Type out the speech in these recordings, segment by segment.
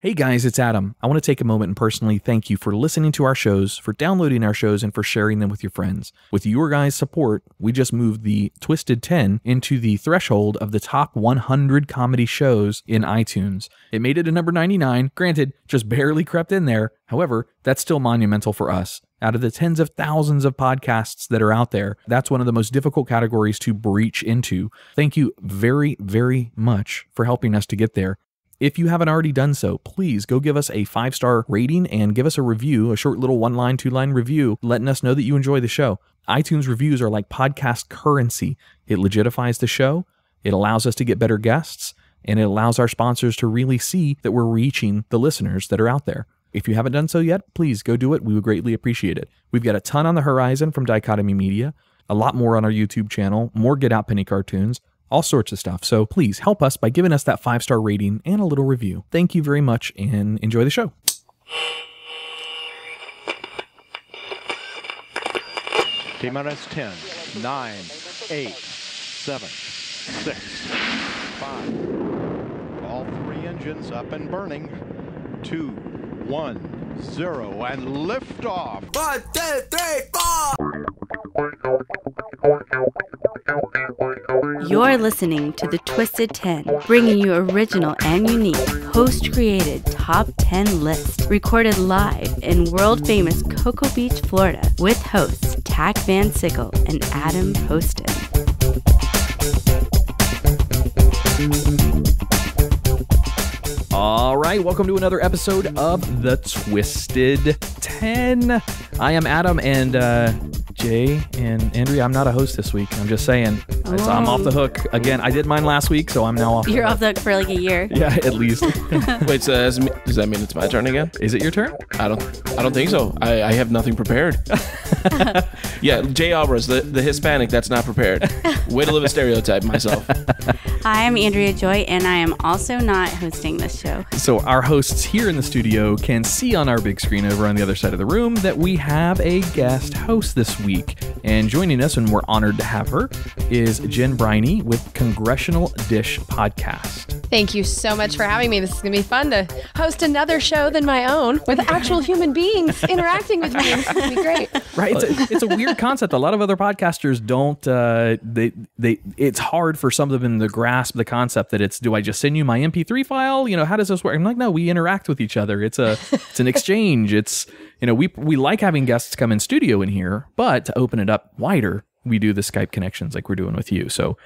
Hey guys, it's Adam. I want to take a moment and personally thank you for listening to our shows, for downloading our shows, and for sharing them with your friends. With your guys' support, we just moved the Twisted 10 into the threshold of the top 100 comedy shows in iTunes. It made it to number 99, granted, just barely crept in there. However, that's still monumental for us. Out of the tens of thousands of podcasts that are out there, that's one of the most difficult categories to breach into. Thank you very, very much for helping us to get there. If you haven't already done so, please go give us a 5-star rating and give us a review, a short little 1-line, 2-line review, letting us know that you enjoy the show. iTunes reviews are like podcast currency. It legitifies the show, it allows us to get better guests, and it allows our sponsors to really see that we're reaching the listeners that are out there. If you haven't done so yet, please go do it. We would greatly appreciate it. We've got a ton on the horizon from Dichotomy Media, a lot more on our YouTube channel, more Get Out Penny cartoons, all sorts of stuff. So please help us by giving us that 5-star rating and a little review. Thank you very much and enjoy the show. T-minus 10, 9, 8, 7, 6, 5. All 3 engines up and burning. 2, 1, 0, and liftoff. 1, 2, 3, 4. You're listening to The Twisted 10, bringing you original and unique, host-created top 10 list, recorded live in world-famous Cocoa Beach, Florida, with hosts Tach Van Sickle and Adam Poston. All right, welcome to another episode of The Twisted 10. I am Adam, and Jay and Andrea, I'm not a host this week. I'm just saying. So I'm off the hook. Again, I did mine last week, so I'm now off. You're off the hook for like a year. Yeah, at least. Wait, so does that mean it's my turn again? Is it your turn? I don't think so. I have nothing prepared. Yeah, Jay Alvarez, the Hispanic that's not prepared. Way to live a stereotype, myself. Hi, I'm Andrea Joy, and I am also not hosting this show. So our hosts here in the studio can see on our big screen over on the other side of the room that we have a guest host this week. And joining us, and we're honored to have her, is Jen Briney with Congressional Dish podcast. Thank you so much for having me. This is going to be fun to host another show than my own with actual human beings interacting with me. This is going to be great. Right. It's a weird concept. A lot of other podcasters don't, it's hard for some of them to grasp the concept that it's, do I just send you my MP3 file? You know, how does this work? I'm like, no, we interact with each other. It's an exchange. It's, you know, we like having guests come in studio in here, but to open it up wider, we do the Skype connections like we're doing with you. So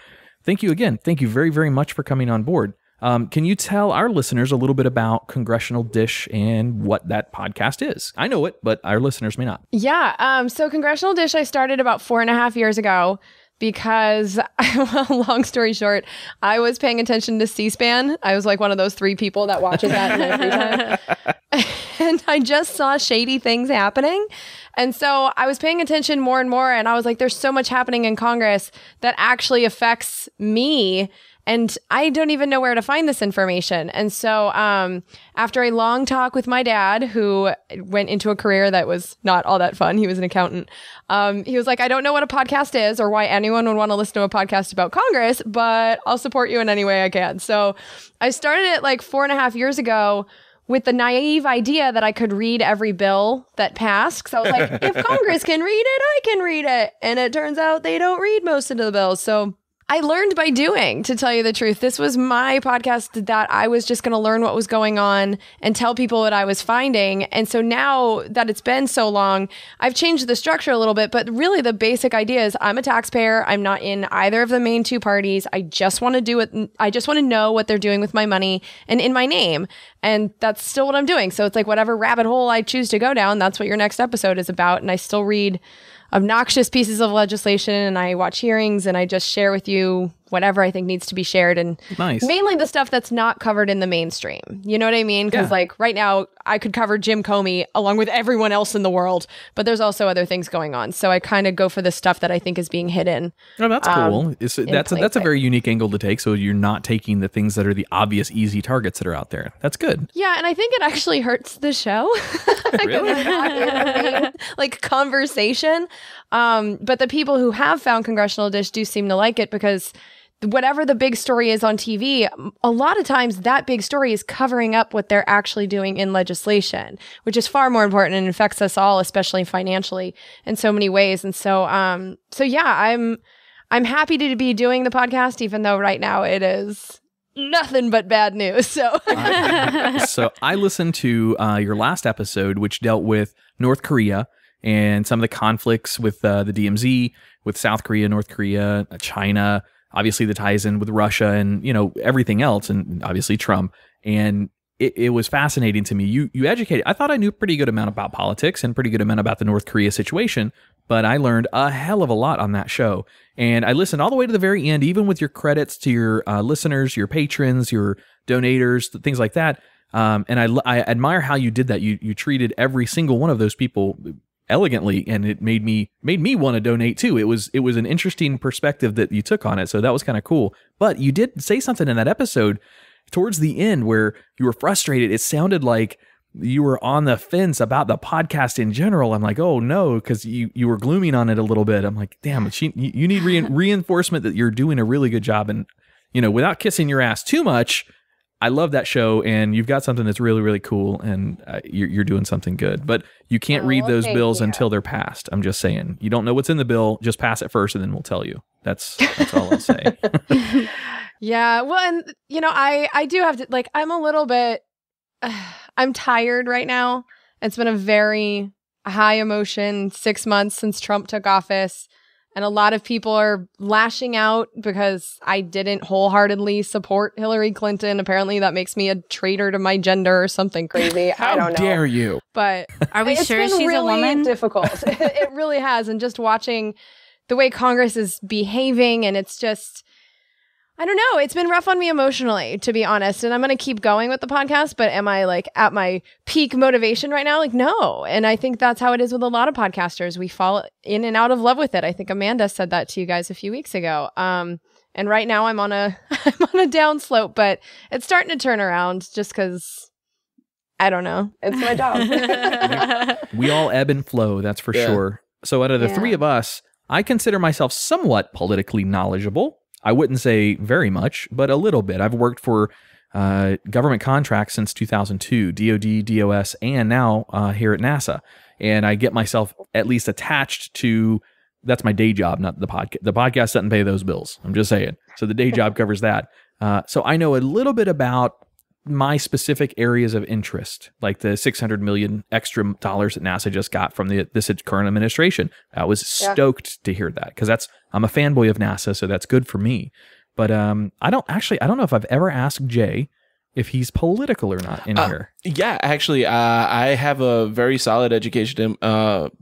thank you again. Thank you very, very much for coming on board. Can you tell our listeners a little bit about Congressional Dish and what that podcast is? I know it, but our listeners may not. Yeah. So Congressional Dish, I started about 4.5 years ago because, well, long story short, I was paying attention to C-SPAN. I was like one of those 3 people that watches that in their free time. And I just saw shady things happening. And so I was paying attention more and more. And I was like, there's so much happening in Congress that actually affects me. And I don't even know where to find this information. And so after a long talk with my dad, who went into a career that was not all that fun, he was an accountant, he was like, I don't know what a podcast is or why anyone would want to listen to a podcast about Congress, but I'll support you in any way I can. So I started it like 4.5 years ago with the naive idea that I could read every bill that passed. So I was like, if Congress can read it, I can read it. And it turns out they don't read most of the bills. So I learned by doing, to tell you the truth. This was my podcast that I was just going to learn what was going on and tell people what I was finding. And so now that it's been so long, I've changed the structure a little bit, but really the basic idea is I'm a taxpayer. I'm not in either of the main 2 parties. I just want to do it. I just want to know what they're doing with my money and in my name. And that's still what I'm doing. So it's like whatever rabbit hole I choose to go down, that's what your next episode is about. And I still read obnoxious pieces of legislation, and I watch hearings, and I just share with you whatever I think needs to be shared, and mainly the stuff that's not covered in the mainstream. You know what I mean? Because like right now, I could cover Jim Comey along with everyone else in the world, but there's also other things going on. So I kind of go for the stuff that I think is being hidden. Oh, that's cool. That's a very unique angle to take. So you're not taking the things that are the obvious, easy targets that are out there. That's good. Yeah, and I think it actually hurts the show. Really? Like conversation. But the people who have found Congressional Dish do seem to like it because whatever the big story is on TV, a lot of times that big story is covering up what they're actually doing in legislation, which is far more important and affects us all, especially financially in so many ways. And so, I'm happy to be doing the podcast, even though right now it is nothing but bad news. So, so I listened to your last episode, which dealt with North Korea and some of the conflicts with the DMZ, with South Korea, North Korea, China, obviously the ties in with Russia and, everything else, and obviously Trump. And it was fascinating to me. You educated. I thought I knew a pretty good amount about politics and pretty good amount about the North Korea situation, but I learned a hell of a lot on that show. And I listened all the way to the very end, even with your credits to your listeners, your patrons, your donators, things like that. And I admire how you did that. You treated every single one of those people elegantly, and it made me want to donate too. It was an interesting perspective that you took on it. So that was kind of cool. But you did say something in that episode towards the end where you were frustrated. It sounded like you were on the fence about the podcast in general. I'm like, oh no, because you were glooming on it a little bit. I'm like, damn, you need reinforcement that you're doing a really good job. And, without kissing your ass too much, I love that show, and you've got something that's really, really cool, and you're doing something good. But you can't read those bills until they're passed. I'm just saying. You don't know what's in the bill. Just pass it first, and then we'll tell you. That's all I'll say. Yeah. Well, and, I do have to, I'm a little bit... I'm tired right now. It's been a very high emotion 6 months since Trump took office. And a lot of people are lashing out because I didn't wholeheartedly support Hillary Clinton. Apparently that makes me a traitor to my gender or something crazy. I don't know. How dare you? But are we sure she's really a woman? Difficult. It really has. And just watching the way Congress is behaving, and it's just... I don't know. It's been rough on me emotionally, to be honest. And I'm going to keep going with the podcast, but am I at my peak motivation right now? No. And I think that's how it is with a lot of podcasters. We fall in and out of love with it. I think Amanda said that to you guys a few weeks ago. And right now I'm on a down slope, but it's starting to turn around just because I don't know. It's my job. We all ebb and flow. That's for sure. So out of the three of us, I consider myself somewhat politically knowledgeable. I wouldn't say very much, but a little bit. I've worked for government contracts since 2002, DOD, DOS, and now here at NASA. And I get myself at least attached to, that's my day job, not the podcast. The podcast doesn't pay those bills. I'm just saying. So the day job covers that. So I know a little bit about my specific areas of interest, like the $600 million extra dollars that NASA just got from this current administration. I was stoked to hear that because I'm a fanboy of NASA, so that's good for me. But I don't know if I've ever asked Jay if he's political or not in here. Yeah, actually, I have a very solid educational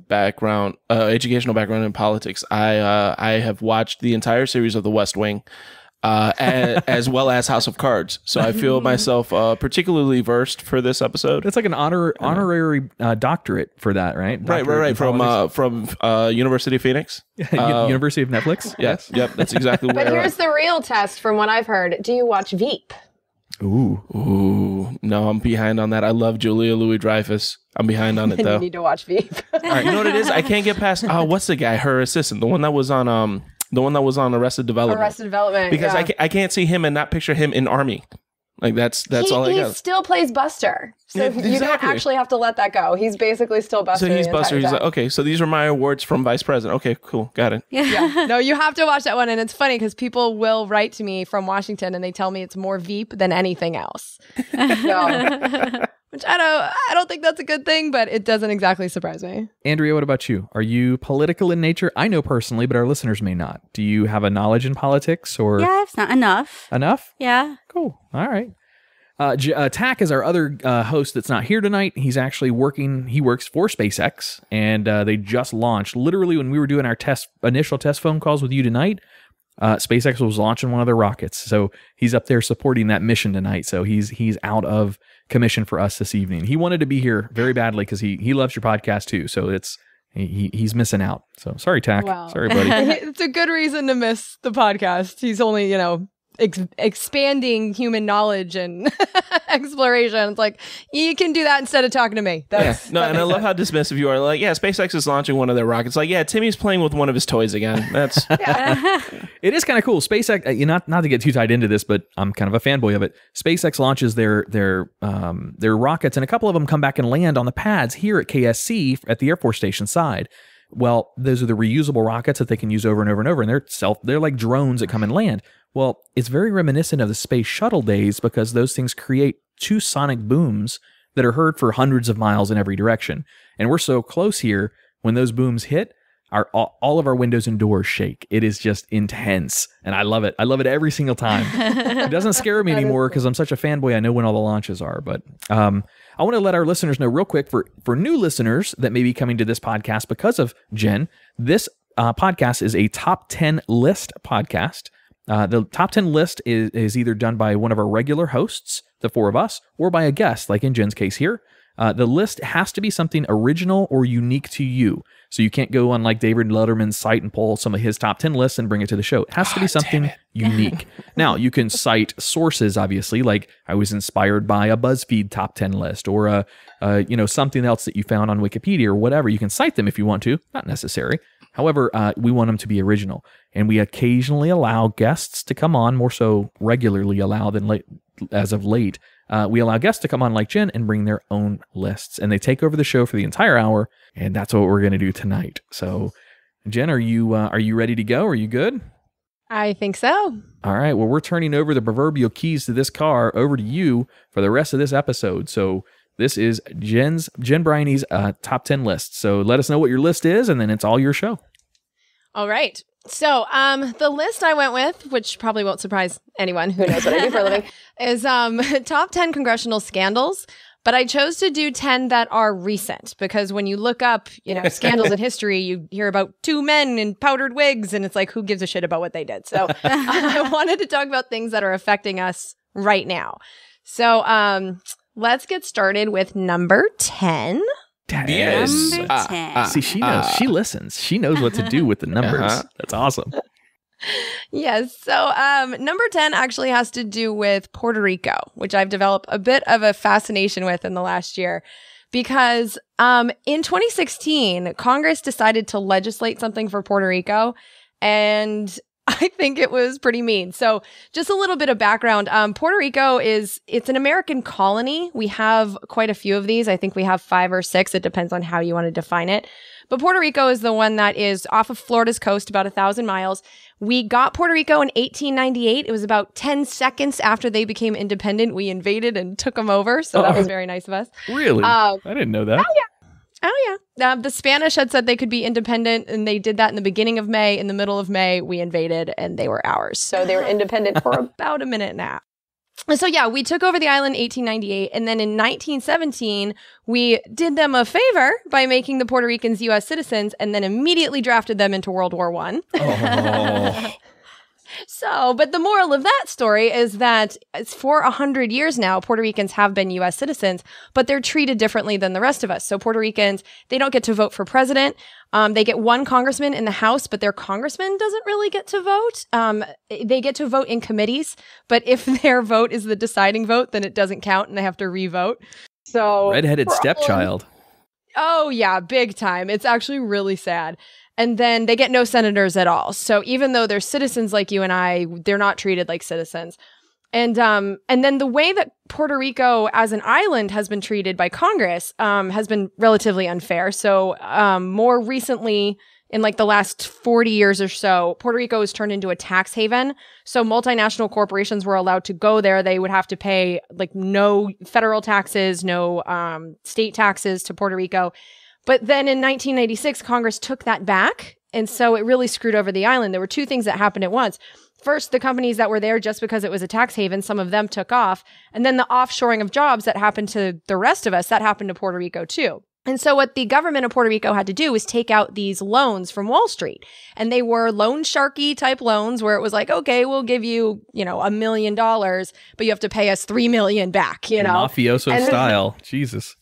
background in politics. I have watched the entire series of The West Wing. As well as House of Cards. So I feel myself particularly versed for this episode. It's like an honorary doctorate for that, right? Right. From University of Phoenix. University of Netflix? Yes. Yep, that's exactly where. But here's the real test from what I've heard. Do you watch Veep? Ooh. No, I'm behind on that. I love Julia Louis-Dreyfus. I'm behind on it, though. You need to watch Veep. All right, you know what it is? I can't get past, what's the guy, her assistant, the one that was on Arrested Development. Because I can't see him and not picture him in Army. Like that's all I got. He still plays Buster. So you don't actually have to let that go. He's basically still Buster. So he's Buster. He's like, okay, so these are my awards from Vice President. Okay, cool. Got it. Yeah. No, you have to watch that one. And it's funny because people will write to me from Washington and they tell me it's more Veep than anything else. Which I don't think that's a good thing, but it doesn't exactly surprise me. Andrea, what about you? Are you political in nature? I know personally, but our listeners may not. Do you have a knowledge in politics or? Yeah, it's not enough. Enough? Yeah. Cool. All right. Tach is our other host that's not here tonight. He's actually he works for SpaceX, and they just launched, literally when we were doing our initial test phone calls with you tonight, SpaceX was launching one of their rockets. So he's up there supporting that mission tonight. So he's out of commission for us this evening. He wanted to be here very badly because he loves your podcast too. So he's missing out. So sorry, Tach. Wow. Sorry, buddy. It's a good reason to miss the podcast. He's only, expanding human knowledge and exploration. It's like, you can do that instead of talking to me. And I love how dismissive you are. Like, yeah, SpaceX is launching one of their rockets. Like, yeah, Timmy's playing with one of his toys again. That's It is kind of cool. SpaceX, not to get too tied into this, but I'm kind of a fanboy of it. SpaceX launches their rockets, and a couple of them come back and land on the pads here at KSC at the Air Force Station side. Well, those are the reusable rockets that they can use over and over and over, and they're like drones that come and land. Well, it's very reminiscent of the space shuttle days because those things create two sonic booms that are heard for hundreds of miles in every direction. And we're so close here, when those booms hit, all of our windows and doors shake. It is just intense, and I love it. I love it every single time. It doesn't scare me anymore because I'm such a fanboy. I know when all the launches are, but I want to let our listeners know real quick for new listeners that may be coming to this podcast because of Jen. This podcast is a top 10 list podcast. The top 10 list is either done by one of our regular hosts, the four of us, or by a guest, like in Jen's case here. The list has to be something original or unique to you. So you can't go on like David Letterman's site and pull some of his top 10 lists and bring it to the show. It has to be something unique. Now, you can cite sources, obviously, like I was inspired by a BuzzFeed top 10 list or something else that you found on Wikipedia or whatever. You can cite them if you want to, not necessary. However, we want them to be original. And we occasionally allow guests to come on, more so regularly allow than as of late. We allow guests to come on like Jen and bring their own lists, and they take over the show for the entire hour, and that's what we're going to do tonight. So, Jen, are you ready to go? Are you good? I think so. All right. Well, we're turning over the proverbial keys to this car over to you for the rest of this episode. So this is Jen Briney's top 10 list. So let us know what your list is, and then it's all your show. All right. So the list I went with, which probably won't surprise anyone who knows what I do for a living, is top 10 congressional scandals. But I chose to do 10 that are recent because when you look up, scandals in history, you hear about two men in powdered wigs, and it's like, who gives a shit about what they did? So I wanted to talk about things that are affecting us right now. So let's get started with number 10. Yes. Number 10. See, she knows. She listens. She knows what to do with the numbers. That's awesome. Yes. So number 10 actually has to do with Puerto Rico, which I've developed a bit of a fascination with in the last year. Because in 2016, Congress decided to legislate something for Puerto Rico, and I think it was pretty mean. So just a little bit of background. Puerto Rico it's an American colony. We have quite a few of these. I think we have 5 or 6. It depends on how you want to define it. But Puerto Rico is the one that is off of Florida's coast, about 1,000 miles. We got Puerto Rico in 1898. It was about 10 seconds after they became independent. We invaded and took them over. So that was very nice of us. Really? I didn't know that. Oh, yeah. The Spanish had said they could be independent, and they did that in the beginning of May. In the middle of May, we invaded, and they were ours. So they were independent for about a minute and a half. So, yeah, we took over the island in 1898, and then in 1917, we did them a favor by making the Puerto Ricans U.S. citizens, and then immediately drafted them into World War I. Oh. So, but the moral of that story is that for 100 years now, Puerto Ricans have been U.S. citizens, but they're treated differently than the rest of us. So Puerto Ricans, they don't get to vote for president. They get one congressman in the House, but their congressman doesn't really get to vote. They get to vote in committees, but if their vote is the deciding vote, then it doesn't count and they have to re-vote. So redheaded stepchild. Oh, yeah, big time. It's actually really sad. And then they get no senators at all. So even though they're citizens like you and I, they're not treated like citizens. And then the way that Puerto Rico as an island has been treated by Congress has been relatively unfair. So more recently, in like the last 40 years or so, Puerto Rico was turned into a tax haven. So multinational corporations were allowed to go there. They would have to pay like no federal taxes, no state taxes to Puerto Rico. But then in 1996, Congress took that back. And so it really screwed over the island. There were two things that happened at once. First, the companies that were there just because it was a tax haven, some of them took off. And then the offshoring of jobs that happened to the rest of us, that happened to Puerto Rico too. And so what the government of Puerto Rico had to do was take out these loans from Wall Street. And they were loan sharky type loans where it was like, okay, we'll give you, $1 million, but you have to pay us $3 million back, Mafioso style. Jesus.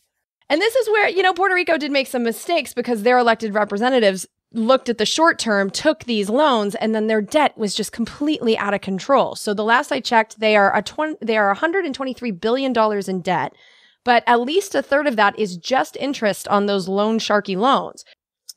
And this is where, Puerto Rico did make some mistakes because their elected representatives looked at the short term, took these loans, and then their debt was just completely out of control. So the last I checked, they are $123 billion in debt, but at least a third of that is just interest on those loan sharky loans.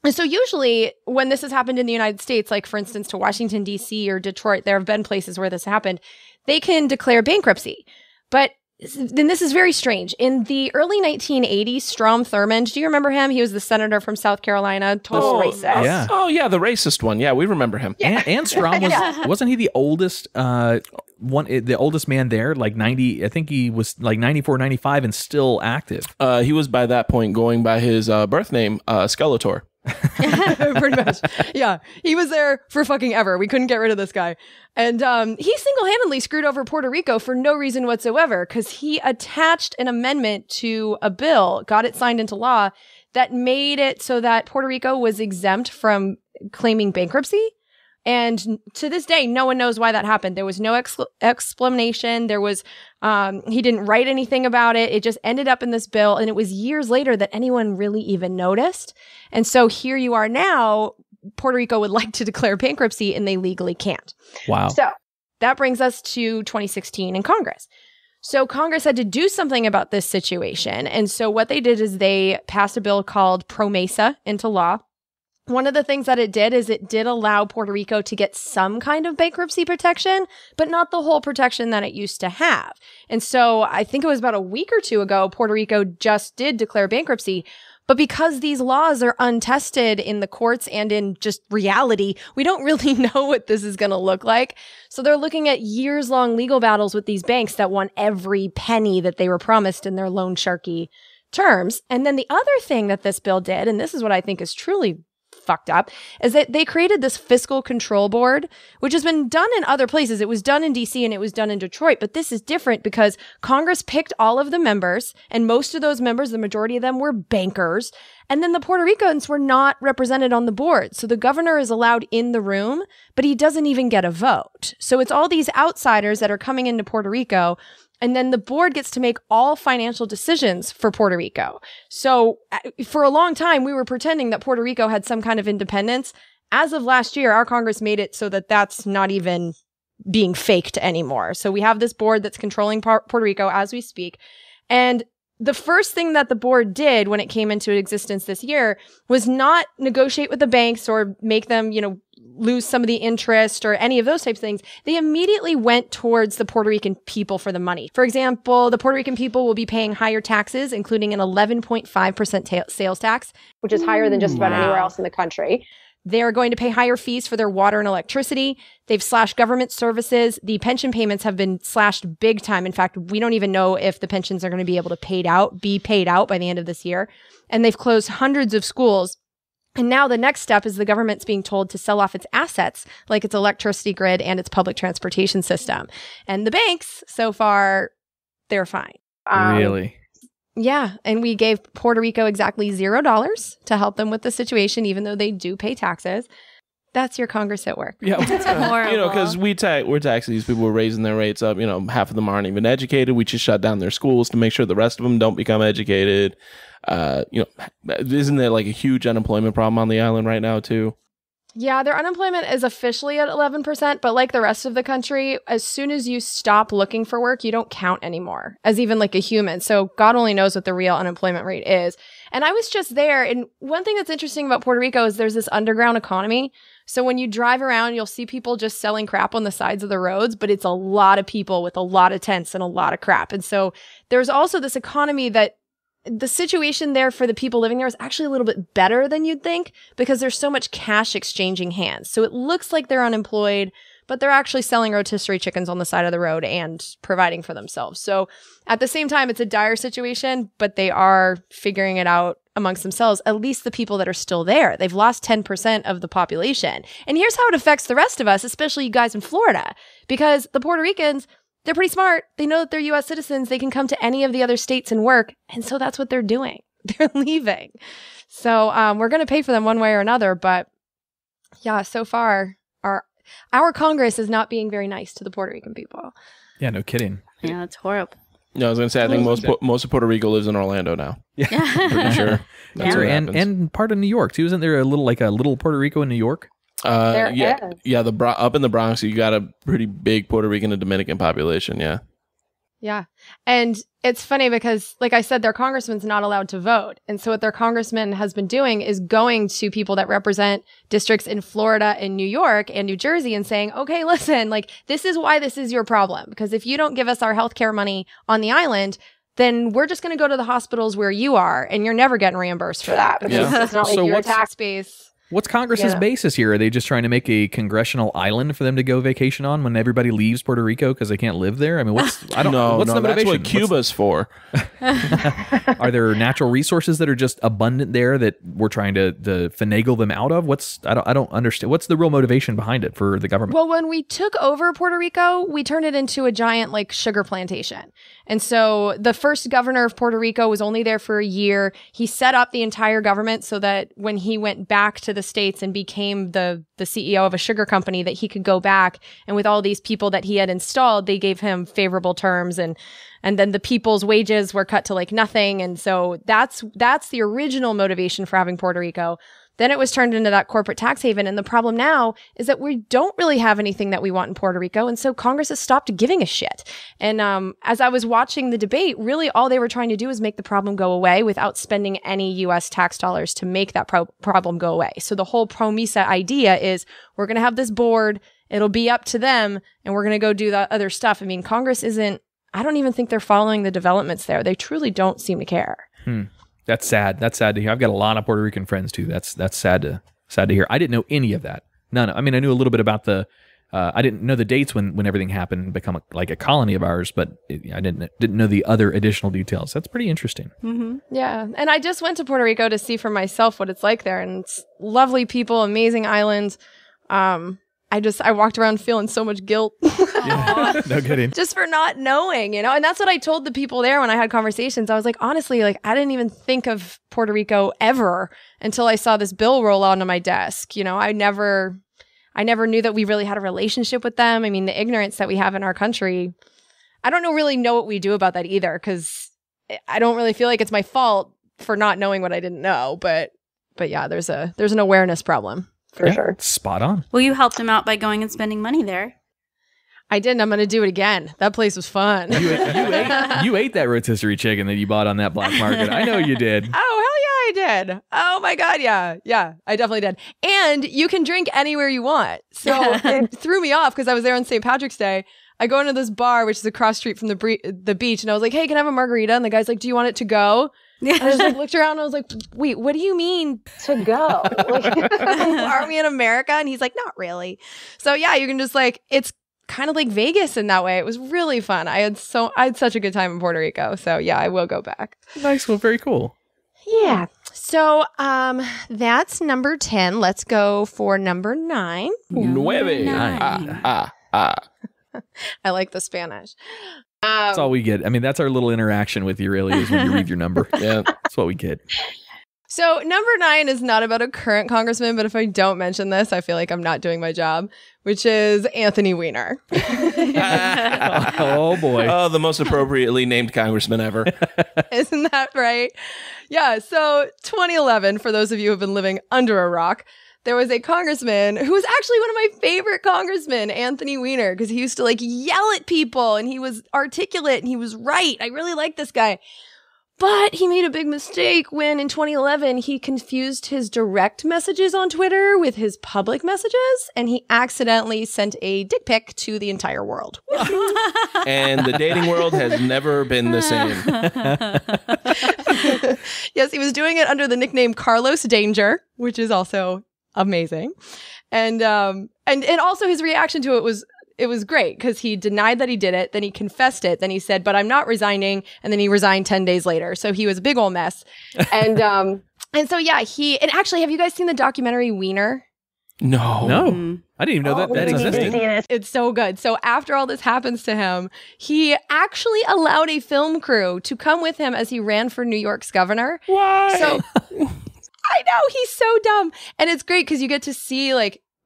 And so usually when this has happened in the United States, like for instance to Washington, D.C. or Detroit, there have been places where this happened, they can declare bankruptcy. But then this is very strange. In the early 1980s, Strom Thurmond, do you remember him? He was the senator from South Carolina, total racist. Yeah. Oh, yeah, the racist one. Yeah, we remember him. Yeah. And Strom wasn't he the oldest the oldest man there? Like 90, I think he was like 94, 95 and still active. He was by that point going by his birth name, Skeletor. Pretty much. Yeah. He was there for fucking ever. We couldn't get rid of this guy. And he single-handedly screwed over Puerto Rico for no reason whatsoever because he attached an amendment to a bill, got it signed into law, that made it so that Puerto Rico was exempt from claiming bankruptcy. And to this day, no one knows why that happened. There was no explanation. There was, he didn't write anything about it. It just ended up in this bill. And it was years later that anyone really even noticed. And so here you are now, Puerto Rico would like to declare bankruptcy and they legally can't. Wow. So that brings us to 2016 in Congress. So Congress had to do something about this situation. And so what they did is they passed a bill called PROMESA into law. One of the things that it did is it did allow Puerto Rico to get some kind of bankruptcy protection, but not the whole protection that it used to have. And so I think it was about a week or two ago, Puerto Rico just did declare bankruptcy. But because these laws are untested in the courts and in just reality, we don't really know what this is going to look like. So they're looking at years-long legal battles with these banks that won every penny that they were promised in their loan sharky terms. And then the other thing that this bill did, and this is what I think is truly fucked up, is that they created this fiscal control board, which has been done in other places. It was done in DC and it was done in Detroit, but this is different because Congress picked all of the members, and most of those members, the majority of them, were bankers. And then the Puerto Ricans were not represented on the board. So the governor is allowed in the room, but he doesn't even get a vote. So it's all these outsiders that are coming into Puerto Rico. And then the board gets to make all financial decisions for Puerto Rico. So for a long time, we were pretending that Puerto Rico had some kind of independence. As of last year, our Congress made it so that that's not even being faked anymore. So we have this board that's controlling Puerto Rico as we speak. And the first thing that the board did when it came into existence this year was not negotiate with the banks or make them, lose some of the interest or any of those types of things. They immediately went towards the Puerto Rican people for the money. For example, the Puerto Rican people will be paying higher taxes, including an 11.5% sales tax, which is higher than just about anywhere else in the country. They're going to pay higher fees for their water and electricity. They've slashed government services. The pension payments have been slashed big time. In fact, we don't even know if the pensions are going to be able to be paid out by the end of this year. And they've closed hundreds of schools. And now the next step is the government's being told to sell off its assets, like its electricity grid and its public transportation system. And the banks, so far, they're fine. Really? Yeah. And we gave Puerto Rico exactly $0 to help them with the situation, even though they do pay taxes. That's your Congress at work. Yeah, That's horrible. Because we're taxing these people, we're raising their rates up. Half of them aren't even educated. We just shut down their schools to make sure the rest of them don't become educated. Isn't there like a huge unemployment problem on the island right now too? Yeah, their unemployment is officially at 11%, but like the rest of the country, as soon as you stop looking for work, you don't count anymore as even like a human. So God only knows what the real unemployment rate is. And I was just there. And one thing that's interesting about Puerto Rico is there's this underground economy. So when you drive around, you'll see people just selling crap on the sides of the roads, but it's a lot of people with a lot of tents and a lot of crap. And so there's also this economy that the situation there for the people living there is actually a little bit better than you'd think because there's so much cash exchanging hands. So it looks like they're unemployed, but they're actually selling rotisserie chickens on the side of the road and providing for themselves. So at the same time, it's a dire situation, but they are figuring it out amongst themselves, at least the people that are still there. They've lost 10% of the population. And here's how it affects the rest of us, especially you guys in Florida, because the Puerto Ricans, they're pretty smart. They know that they're U.S. citizens. They can come to any of the other states and work. And so that's what they're doing. They're leaving. So we're going to pay for them one way or another. But yeah, so far, our Congress is not being very nice to the Puerto Rican people. Yeah, no kidding. Yeah, that's horrible. No, I was gonna say I think most of Puerto Rico lives in Orlando now. Yeah, pretty sure. That's where it happens. and part of New York too. Isn't there a little Puerto Rico in New York? Yeah, up in the Bronx, you got a pretty big Puerto Rican and Dominican population. Yeah. Yeah. And it's funny because, like I said, their congressman's not allowed to vote. And so what their congressman has been doing is going to people that represent districts in Florida and New York and New Jersey and saying, okay, listen, like, this is why this is your problem. Because if you don't give us our healthcare money on the island, then we're just going to go to the hospitals where you are, and you're never getting reimbursed for that. Because it's not like your tax base. What's Congress's basis here? Are they just trying to make a congressional island for them to go vacation on when everybody leaves Puerto Rico because they can't live there? I mean, what's the motivation? That's what Cuba's for. Are there natural resources that are just abundant there that we're trying to finagle them out of? I don't understand. What's the real motivation behind it for the government? Well, when we took over Puerto Rico, we turned it into a giant like sugar plantation. And so the first governor of Puerto Rico was only there for a year. He set up the entire government so that when he went back to the States and became the CEO of a sugar company, that he could go back, and with all these people that he had installed, they gave him favorable terms, and then the people's wages were cut to like nothing. And so that's the original motivation for having Puerto Rico. Then it was turned into that corporate tax haven. And the problem now is that we don't really have anything that we want in Puerto Rico. And so Congress has stopped giving a shit. And as I was watching the debate, really all they were trying to do is make the problem go away without spending any U.S. tax dollars to make that problem go away. So the whole PROMESA idea is we're going to have this board. It'll be up to them. And we're going to go do that other stuff. I mean, Congress I don't even think they're following the developments there. They truly don't seem to care. That's sad. That's sad to hear. I've got a lot of Puerto Rican friends too. That's sad to hear. I didn't know any of that. None. I mean, I knew a little bit about I didn't know the dates when everything happened and become like a colony of ours, but I didn't know the other additional details. That's pretty interesting. Mm-hmm. Yeah, and I just went to Puerto Rico to see for myself what it's like there, and it's lovely people, amazing islands. I walked around feeling so much guilt. Yeah, no kidding. Just for not knowing, and that's what I told the people there when I had conversations. I was like, honestly, like I didn't even think of Puerto Rico ever until I saw this bill roll onto my desk. I never knew that we really had a relationship with them. I mean, the ignorance that we have in our country, I don't really know what we do about that either, because I don't really feel like it's my fault for not knowing what I didn't know. But yeah, there's an awareness problem. For sure. Spot on. Well, you helped him out by going and spending money there. I did, and I'm going to do it again. That place was fun. You ate that rotisserie chicken that you bought on that black market. I know you did. Oh, hell yeah, I did. Oh my God, yeah. Yeah, I definitely did. And you can drink anywhere you want. So it threw me off because I was there on St. Patrick's Day. I go into this bar, which is across street from the beach, and I was like, hey, can I have a margarita? And the guy's like, do you want it to go? I just looked around and I was like, wait, what do you mean to go? Are we in America? And he's like, not really. So yeah, you can just it's kind of like Vegas in that way. It was really fun. I had such a good time in Puerto Rico. So yeah, I will go back. Nice. Well, very cool. Yeah. So that's number 10. Let's go for number 9. Nueve. I like the Spanish. That's all we get. I mean, that's our little interaction with you, really, is when you read your number. Yeah, that's what we get. So number 9 is not about a current congressman, but if I don't mention this, I feel like I'm not doing my job, which is Anthony Weiner. Oh, boy. Oh, the most appropriately named congressman ever. Isn't that right? Yeah, so 2011, for those of you who have been living under a rock, there was a congressman who was actually one of my favorite congressmen, Anthony Weiner, because he used to yell at people and he was articulate and he was right. I really like this guy. But he made a big mistake when in 2011 he confused his direct messages on Twitter with his public messages, and he accidentally sent a dick pic to the entire world. And the dating world has never been the same. Yes, he was doing it under the nickname Carlos Danger, which is also amazing. And also his reaction to it was great, because he denied that he did it, then he confessed it, then he said, but I'm not resigning, and then he resigned 10 days later. So he was a big old mess. And so yeah, and actually, have you guys seen the documentary Weiner? No. I didn't even know that existed. It's so good. So after all this happens to him, he actually allowed a film crew to come with him as he ran for New York's governor. Why? So I know, he's so dumb. And it's great because you get to see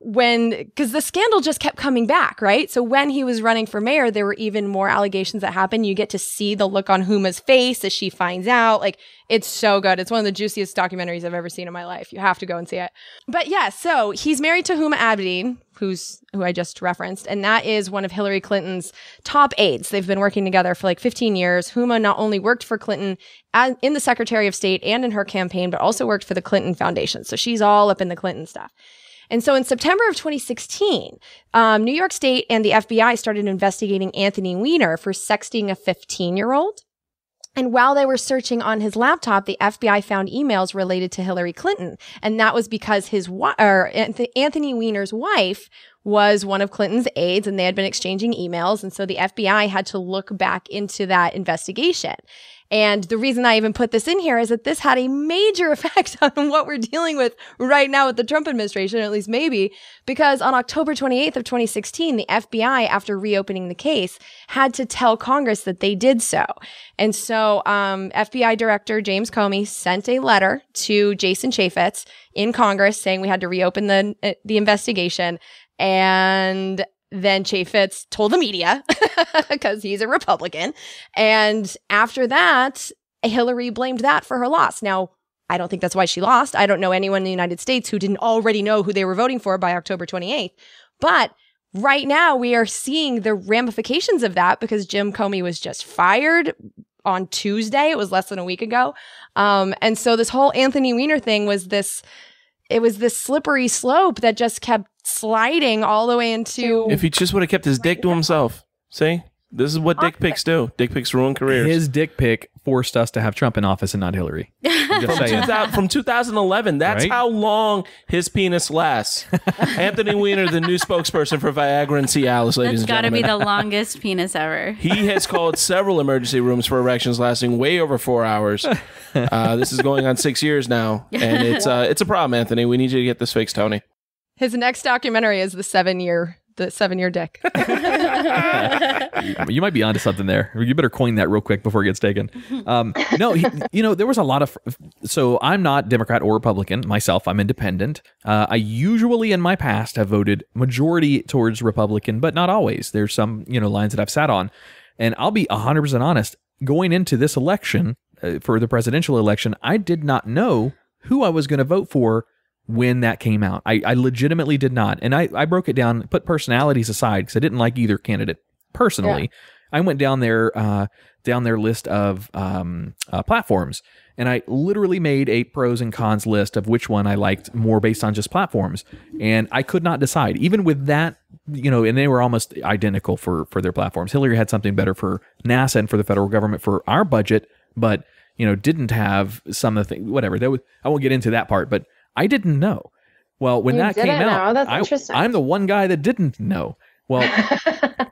because the scandal just kept coming back, right? So when he was running for mayor, there were even more allegations that happened. You get to see the look on Huma's face as she finds out. Like, it's so good. It's one of the juiciest documentaries I've ever seen in my life. You have to go and see it. But yeah, so he's married to Huma Abedin, who I just referenced, and that is one of Hillary Clinton's top aides. They've been working together for like 15 years. Huma not only worked for Clinton in the Secretary of State and in her campaign, but also worked for the Clinton Foundation. So she's all up in the Clinton stuff. And so in September of 2016, New York State and the FBI started investigating Anthony Weiner for sexting a 15-year-old. And while they were searching on his laptop, the FBI found emails related to Hillary Clinton. And that was because Anthony Weiner's wife was one of Clinton's aides, and they had been exchanging emails. And so the FBI had to look back into that investigation. And the reason I even put this in here is that this had a major effect on what we're dealing with right now with the Trump administration, at least maybe, because on October 28th of 2016, the FBI, after reopening the case, had to tell Congress that they did so. And so FBI Director James Comey sent a letter to Jason Chaffetz in Congress saying we had to reopen the investigation. And then Chaffetz told the media because he's a Republican. And after that, Hillary blamed that for her loss. Now, I don't think that's why she lost. I don't know anyone in the United States who didn't already know who they were voting for by October 28th. But right now, we are seeing the ramifications of that because Jim Comey was just fired on Tuesday. It was less than a week ago. And so this whole Anthony Weiner thing was this slippery slope that just kept sliding all the way into... If he just would have kept his dick to himself. See? This is what dick pics do. Dick pics ruin careers. His dick pic forced us to have Trump in office and not Hillary. From 2011. That's right? How long his penis lasts. Anthony Weiner, the new spokesperson for Viagra and Cialis, ladies and gentlemen. That's got to be the longest penis ever. He has called several emergency rooms for erections lasting way over 4 hours. This is going on 6 years now. And it's a problem, Anthony. We need you to get this fixed, Tony. His next documentary is the 7-year dick. You might be onto something there. You better coin that real quick before it gets taken. There was a lot of... So I'm not Democrat or Republican myself. I'm independent. I usually in my past have voted majority towards Republican, but not always. There's some, lines that I've sat on. And I'll be 100% honest. Going into this election, for the presidential election, I did not know who I was going to vote for when that came out. I legitimately did not. And I broke it down, put personalities aside because I didn't like either candidate personally. Yeah. I went down their list of platforms, and I literally made a pros and cons list of which one I liked more based on just platforms. And I could not decide. Even with that, and they were almost identical for their platforms. Hillary had something better for NASA and for the federal government for our budget, but didn't have some of the things, whatever. I won't get into that part, but I didn't know. Well, when that came out, I'm the one guy that didn't know. Well,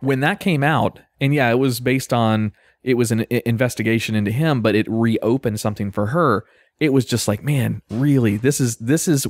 when that came out, and yeah, it was an investigation into him, but it reopened something for her. It was just like, man, really, this is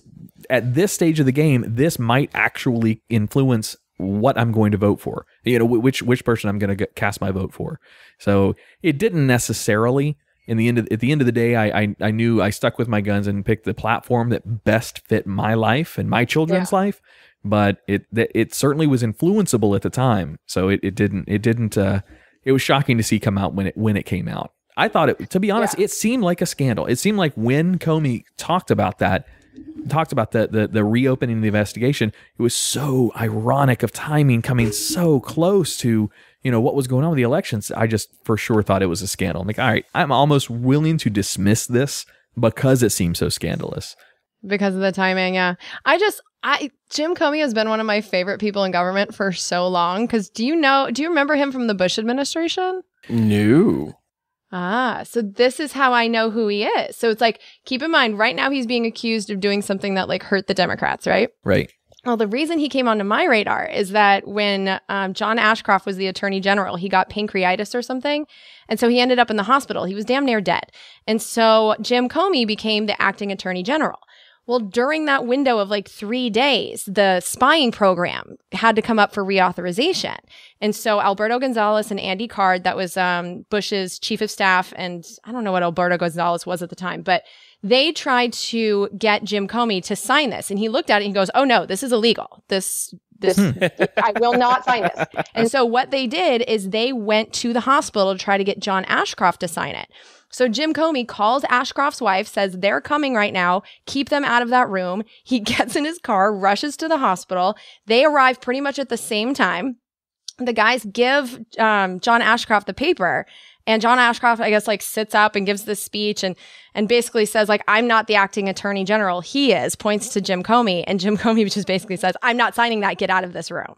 at this stage of the game, this might actually influence what I'm going to vote for. Which person I'm going to cast my vote for. So it didn't necessarily. At the end of the day, I knew I stuck with my guns and picked the platform that best fit my life and my children's life. But it certainly was influenceable at the time. So it was shocking to see come out when it came out. I thought to be honest, it seemed like a scandal. It seemed like when Comey talked about the reopening of the investigation, it was so ironic of timing coming so close to what was going on with the elections. I just for sure thought it was a scandal. I'm like, all right, I'm almost willing to dismiss this because it seems so scandalous. Because of the timing, yeah. Jim Comey has been one of my favorite people in government for so long. Because do you remember him from the Bush administration? No. So this is how I know who he is. So it's like, keep in mind, right now he's being accused of doing something that hurt the Democrats, right? Right. Well, the reason he came onto my radar is that when John Ashcroft was the attorney general, he got pancreatitis or something. And so he ended up in the hospital. He was damn near dead. And so Jim Comey became the acting attorney general. Well, during that window of like 3 days, the spying program had to come up for reauthorization. And so Alberto Gonzales and Andy Card, that was Bush's chief of staff, and I don't know what Alberto Gonzales was at the time, but they tried to get Jim Comey to sign this. And he looked at it and he goes, oh no, this is illegal. This I will not sign this. And so what they did is they went to the hospital to try to get John Ashcroft to sign it. So Jim Comey calls Ashcroft's wife, says they're coming right now. Keep them out of that room. He gets in his car, rushes to the hospital. They arrive pretty much at the same time. The guys give John Ashcroft the paper. And John Ashcroft, I guess, like sits up and gives this speech and basically says, like, I'm not the acting attorney general. He is, points to Jim Comey. And Jim Comey just basically says, I'm not signing that. Get out of this room.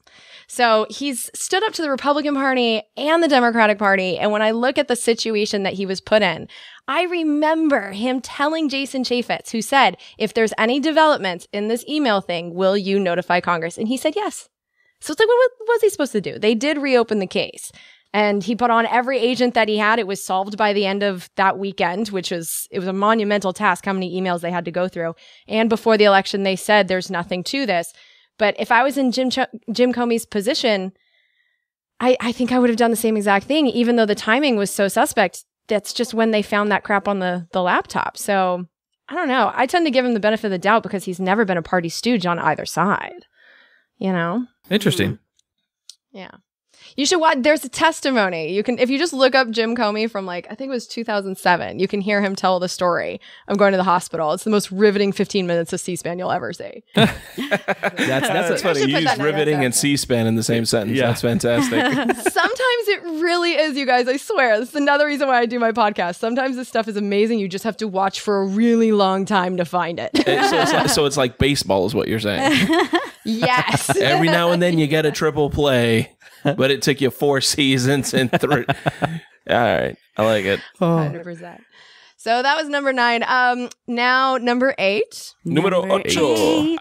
So he's stood up to the Republican Party and the Democratic Party. And when I look at the situation that he was put in, I remember him telling Jason Chaffetz, who said, if there's any developments in this email thing, will you notify Congress? And he said yes. So it's like, what was he supposed to do? They did reopen the case. And he put on every agent that he had. It was solved by the end of that weekend, it was a monumental task, how many emails they had to go through. And before the election, they said there's nothing to this. But if I was in Jim Comey's position, I think I would have done the same exact thing, even though the timing was so suspect. That's just when they found that crap on the laptop. So I don't know. I tend to give him the benefit of the doubt because he's never been a party stooge on either side. You know? Interesting. Yeah. You should watch. There's a testimony. You can, if you just look up Jim Comey from like, I think it was 2007, you can hear him tell the story of going to the hospital. It's the most riveting 15 minutes of C-SPAN you'll ever see. That's funny. You use riveting and C-SPAN in the same sentence. Yeah. That's fantastic. Sometimes it really is, you guys. I swear. This is another reason why I do my podcast. Sometimes this stuff is amazing. You just have to watch for a really long time to find it. So it's like baseball is what you're saying. Yes. Every now and then you get a triple play. But it took you 4 seasons and 3. All right. I like it. 100%. So that was number 9. Now number 8. Numero 8.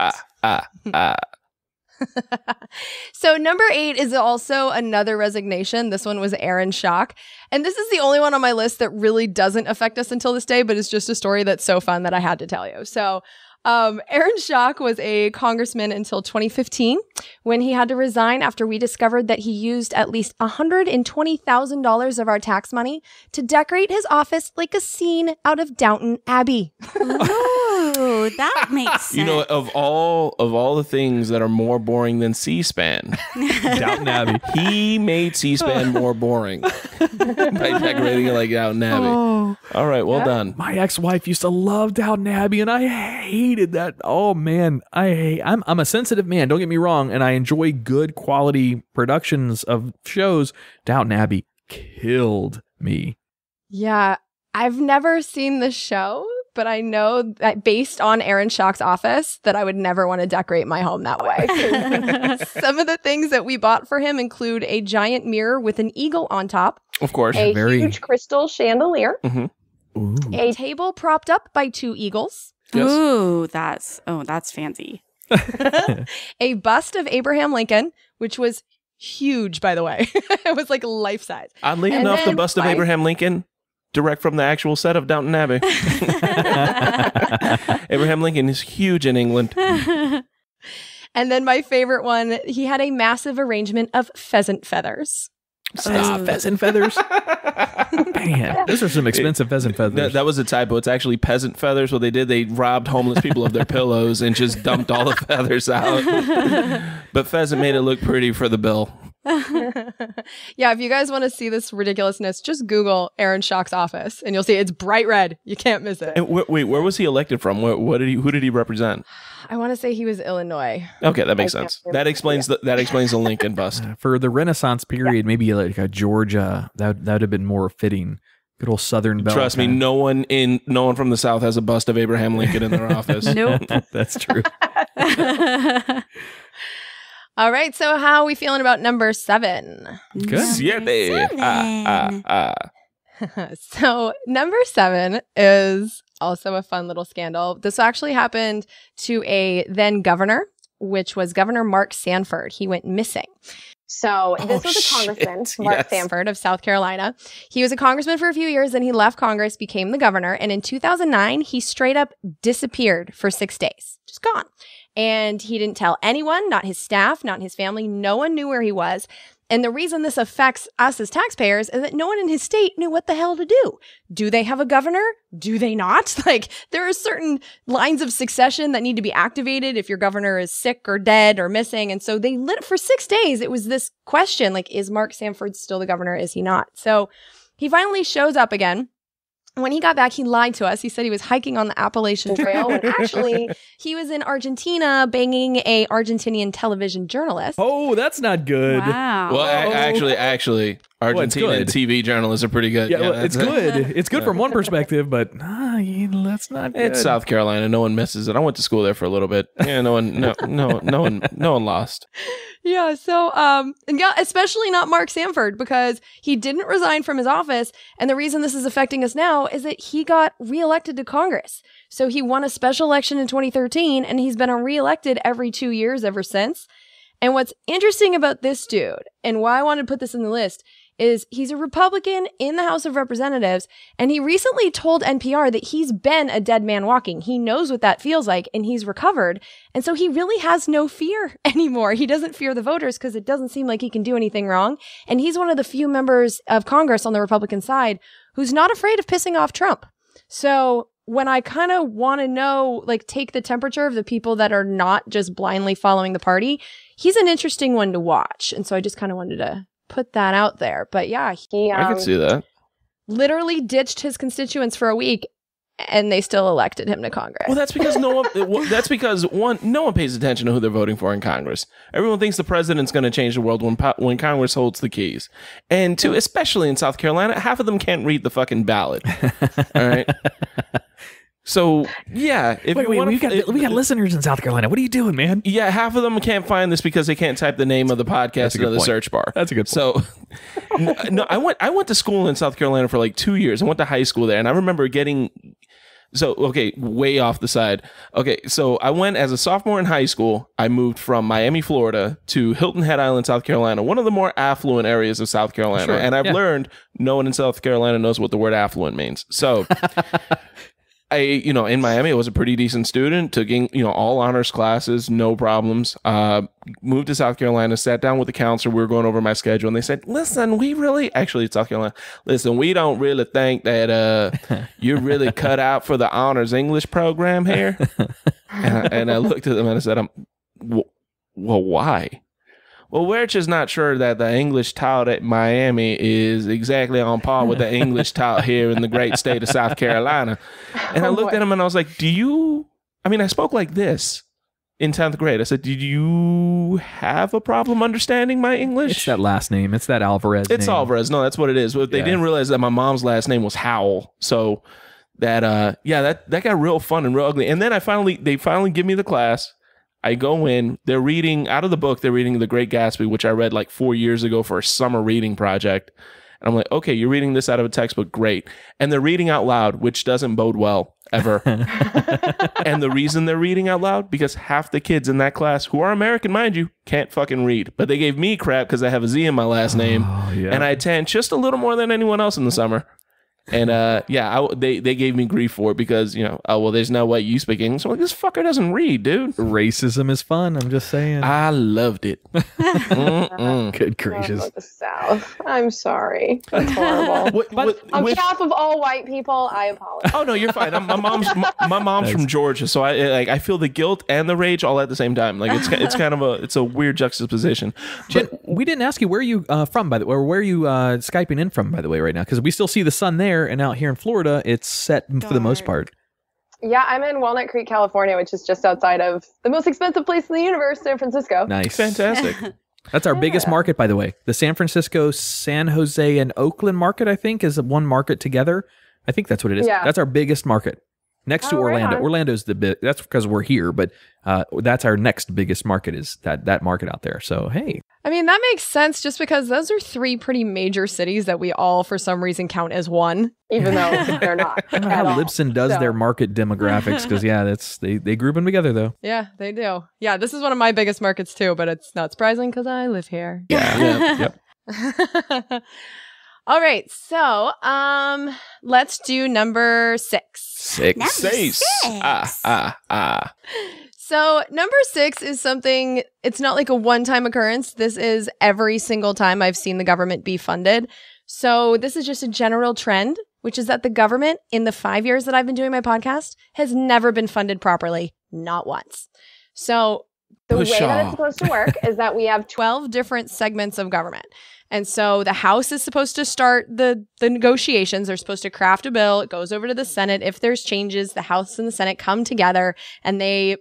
So number 8 is also another resignation. This one was Aaron Schock. And this is the only one on my list that really doesn't affect us until this day, but it's just a story that's so fun that I had to tell you. So Aaron Schock was a congressman until 2015 when he had to resign after we discovered that he used at least $120,000 of our tax money to decorate his office like a scene out of Downton Abbey. Ooh, that makes sense. You know, of all the things that are more boring than C-SPAN, Downton Abbey. He made C-SPAN more boring by decorating it like Downton Abbey. Oh. All right, well done. My ex-wife used to love Downton Abbey, and I hated that. Oh man, I'm a sensitive man. Don't get me wrong, and I enjoy good quality productions of shows. Downton Abbey killed me. Yeah, I've never seen the show, but I know that based on Aaron Schock's office that I would never want to decorate my home that way. Some of the things that we bought for him include a giant mirror with an eagle on top. Of course. A huge crystal chandelier. Mm-hmm. A table propped up by 2 eagles. Yes. Ooh, that's fancy. A bust of Abraham Lincoln, which was huge, by the way. It was like life size. Oddly enough, the bust of Abraham Lincoln, direct from the actual set of Downton Abbey. Abraham Lincoln is huge in England. And then my favorite one, he had a massive arrangement of pheasant feathers. Stop. Pheasant feathers? Man, those are some expensive pheasant feathers. That was a typo. It's actually peasant feathers. What they did, they robbed homeless people of their pillows and just dumped all the feathers out. But pheasant made it look pretty for the bill. Yeah, if you guys want to see this ridiculousness, just Google Aaron Schock's office and you'll see it's bright red. You can't miss it. And wait, where was he elected from? Who did he represent? I want to say he was Illinois. Okay, that makes sense. That explains the Lincoln bust. For the Renaissance period, maybe like a Georgia, that would have been more fitting. Good old Southern belle. Trust me, no one from the South has a bust of Abraham Lincoln in their office. Nope. That's true. All right, so how are we feeling about number 7? Good. So number 7 is also a fun little scandal. This actually happened to a then governor, which was Governor Mark Sanford. He went missing. So this was a congressman, Mark Sanford of South Carolina. He was a congressman for a few years, then he left Congress, became the governor, and in 2009, he straight up disappeared for 6 days. Just gone. And he didn't tell anyone, not his staff, not his family. No one knew where he was. And the reason this affects us as taxpayers is that no one in his state knew what the hell to do. Do they have a governor? Do they not? Like, there are certain lines of succession that need to be activated if your governor is sick or dead or missing. And so they lit for 6 days. It was this question, like, is Mark Sanford still the governor? Is he not? So he finally shows up again. When he got back, he lied to us. He said he was hiking on the Appalachian Trail when actually he was in Argentina banging a Argentinian television journalist. Oh, that's not good. Wow. Well, actually, Argentina TV journalists are pretty good. Yeah, well, it's good. It's good from one perspective, but that's not good. It's South Carolina. No one misses it. I went to school there for a little bit. Yeah, no one lost. Yeah, so and yeah, especially not Mark Sanford, because he didn't resign from his office, and the reason this is affecting us now is that he got reelected to Congress. So he won a special election in 2013, and he's been reelected every 2 years ever since. And what's interesting about this dude, and why I wanted to put this in the list, is he's a Republican in the House of Representatives, and he recently told NPR that he's been a dead man walking. He knows what that feels like, and he's recovered. And so he really has no fear anymore. He doesn't fear the voters because it doesn't seem like he can do anything wrong. And he's one of the few members of Congress on the Republican side who's not afraid of pissing off Trump. So when I kind of want to know, like, take the temperature of the people that are not just blindly following the party, he's an interesting one to watch. And so I just kind of wanted to put that out there. But yeah, he I could see that. Literally ditched his constituents for a week, and they still elected him to Congress. Well, that's because no one pays attention to who they're voting for in Congress. Everyone thinks the president's going to change the world when Congress holds the keys. And two, especially in South Carolina, half of them can't read the fucking ballot. All right. So yeah, if we got listeners in South Carolina. What are you doing, man? Yeah, half of them can't find this because they can't type the name of the podcast into the search bar. That's a good point. So no, I went to school in South Carolina for like 2 years. I went to high school there, and I remember way off the side. Okay, so I went as a sophomore in high school. I moved from Miami, Florida to Hilton Head Island, South Carolina, one of the more affluent areas of South Carolina. Sure, and I've learned no one in South Carolina knows what the word affluent means. So in Miami, I was a pretty decent student, took all honors classes, no problems. Moved to South Carolina, sat down with the counselor. We were going over my schedule, and they said, listen, it's South Carolina. Listen, we don't really think that you're really cut out for the honors English program here. and I looked at them and I said, well, why? Well, we're just not sure that the English taught at Miami is exactly on par with the English taught here in the great state of South Carolina. And I looked at him and I was like, I spoke like this in 10th grade. I said, did you have a problem understanding my English? It's that last name. It's that Alvarez name. It's Alvarez. No, that's what it is. But they didn't realize that my mom's last name was Howell. So that got real fun and real ugly. And then they finally give me the class. I go in, they're reading out of the book, they're reading The Great Gatsby, which I read like 4 years ago for a summer reading project. And I'm like, okay, you're reading this out of a textbook, great. And they're reading out loud, which doesn't bode well, ever. And the reason they're reading out loud, because half the kids in that class, who are American, mind you, can't fucking read. But they gave me crap because I have a Z in my last name. And I tan just a little more than anyone else in the summer. And they gave me grief for it because, there's no way you speak English. I'm like, this fucker doesn't read, dude. Racism is fun. I'm just saying. I loved it. Good gracious. The South. I'm sorry. That's horrible. On behalf of all white people, I apologize. Oh no, you're fine. My mom's from Georgia, so I feel the guilt and the rage all at the same time. Like it's kind of a weird juxtaposition. Jen, we didn't ask you where you from, by the way, or where you Skyping in from, by the way, right now, because we still see the sun there. And out here in Florida, it's set for the most part. Yeah, I'm in Walnut Creek, California, which is just outside of the most expensive place in the universe, San Francisco. Nice. Fantastic. That's our biggest market, by the way. The San Francisco, San Jose, and Oakland market, I think, is one market together. I think that's what it is. Yeah. That's our biggest market. next to Orlando. Right, Orlando's the big. That's because we're here, but that's our next biggest market is that market out there. So hey, I mean, that makes sense just because those are three pretty major cities that we all, for some reason, count as one, even though they're not. I don't know how Libsyn does their market demographics because they group them together though. Yeah, they do. Yeah, this is one of my biggest markets too, but it's not surprising because I live here. Yeah. Yep. All right, so let's do number 6. Six. So number 6 is something, it's not like a one-time occurrence. This is every single time I've seen the government be funded. So this is just a general trend, which is that the government in the 5 years that I've been doing my podcast has never been funded properly, not once. So the way that it's supposed to work is that we have 12 different segments of government. And so the House is supposed to start the negotiations. They're supposed to craft a bill. It goes over to the Senate. If there's changes, the House and the Senate come together and they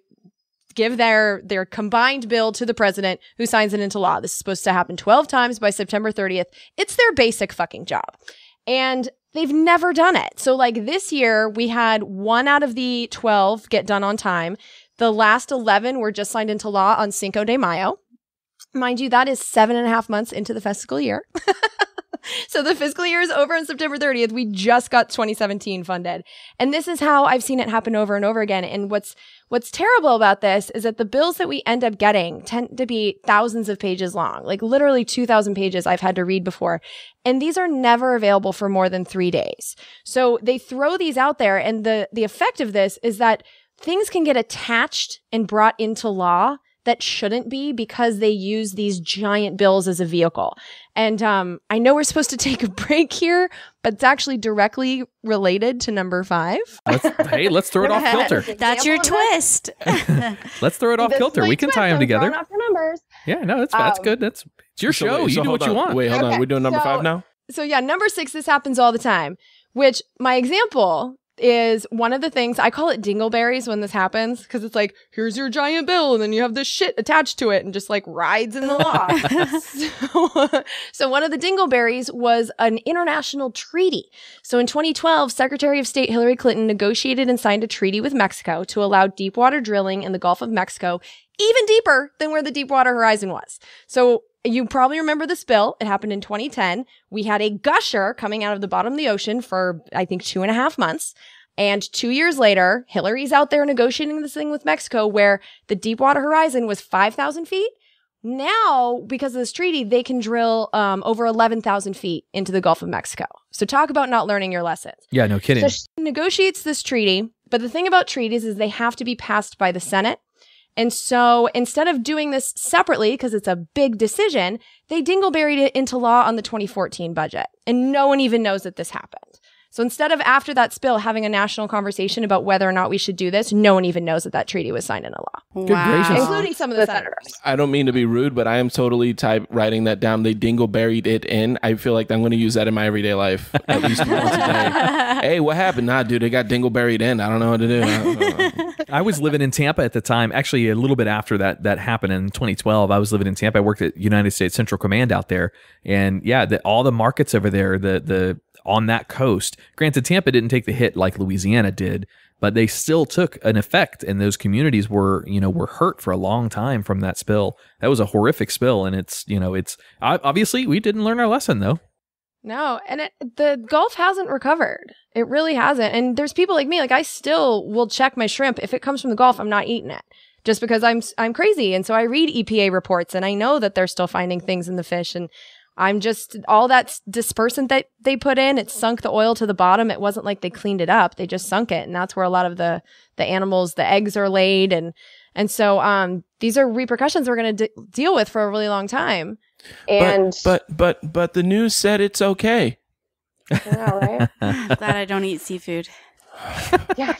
give their combined bill to the president who signs it into law. This is supposed to happen 12 times by September 30th. It's their basic fucking job. And they've never done it. So like this year, we had 1 out of the 12 get done on time. The last 11 were just signed into law on Cinco de Mayo. Mind you, that is 7.5 months into the fiscal year. So the fiscal year is over on September 30th. We just got 2017 funded. And this is how I've seen it happen over and over again. And what's terrible about this is that the bills that we end up getting tend to be thousands of pages long, like literally 2,000 pages I've had to read before. And these are never available for more than 3 days. So they throw these out there. And the effect of this is that things can get attached and brought into law that shouldn't be because they use these giant bills as a vehicle. And I know we're supposed to take a break here, but it's actually directly related to number 5. Let's throw it off kilter. That's your twist. Let's throw it off kilter. We can tie them together. Off your numbers. Yeah, no, that's good. It's your show. You do what you want. Wait, hold on. We're doing number 5 now? So yeah, number 6, this happens all the time, which my example is one of the things, I call it dingleberries when this happens, because it's like, here's your giant bill, and then you have this shit attached to it and just like rides in the law. So one of the dingleberries was an international treaty. So in 2012, Secretary of State Hillary Clinton negotiated and signed a treaty with Mexico to allow deep water drilling in the Gulf of Mexico, even deeper than where the Deepwater Horizon was. So you probably remember this bill. It happened in 2010. We had a gusher coming out of the bottom of the ocean for, I think, 2.5 months. And 2 years later, Hillary's out there negotiating this thing with Mexico where the Deepwater Horizon was 5,000 feet. Now, because of this treaty, they can drill over 11,000 feet into the Gulf of Mexico. So talk about not learning your lessons. Yeah, no kidding. So she negotiates this treaty. But the thing about treaties is they have to be passed by the Senate. And so instead of doing this separately, because it's a big decision, they dingleberried it into law on the 2014 budget. And no one even knows that this happened. So instead of after that spill having a national conversation about whether or not we should do this, no one even knows that that treaty was signed into law. Good gracious. Including some of the senators. I don't mean to be rude, but I am totally writing that down. They dingleberried it in. I feel like I'm going to use that in my everyday life at least once a day. Hey, what happened? Nah, dude, they got dingleberried in. I don't know what to do. I was living in Tampa at the time. Actually, a little bit after that happened in 2012. I was living in Tampa. I worked at United States Central Command out there. And yeah, all the markets over there, the on that coast. Granted, Tampa didn't take the hit like Louisiana did, but they still took an effect, and those communities were hurt for a long time from that spill. That was a horrific spill, and it's obviously we didn't learn our lesson though. No, and the Gulf hasn't recovered. It really hasn't. And there's people like me, like I still will check my shrimp. If it comes from the Gulf, I'm not eating it just because I'm crazy. And so I read EPA reports and I know that they're still finding things in the fish, and I'm just, all that dispersant that they put in, it sunk the oil to the bottom. It wasn't like they cleaned it up. They just sunk it. And that's where a lot of the animals, the eggs are laid. And so these are repercussions we're going to deal with for a really long time. And but the news said it's okay. Yeah, right? Glad I don't eat seafood. Yeah.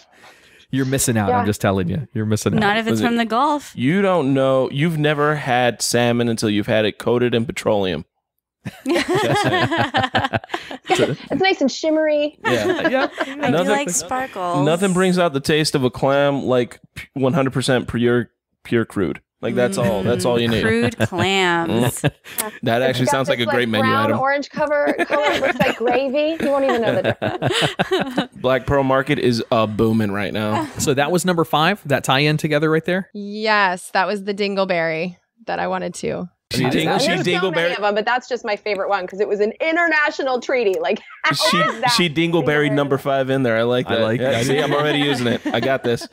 You're missing out. Yeah. I'm just telling you. You're missing out. Not if it's from the Gulf. You don't know. You've never had salmon until you've had it coated in petroleum. It's nice and shimmery. Yeah. I do like sparkles. Nothing brings out the taste of a clam like 100% pure crude. Like that's all you need. Crude clams. That actually sounds like a great menu brown, item. Orange color looks like gravy. You won't even know the difference. Black Pearl Market is booming right now. So that was number 5. That tie in together right there. Yes, that was the dingleberry that I wanted to. She There's so many dingleberry. of them, but that's just my favorite one because it was an international treaty. Like, how is that? She dingleberried number 5 in there. I like that. I like that. See, I'm already using it. I got this.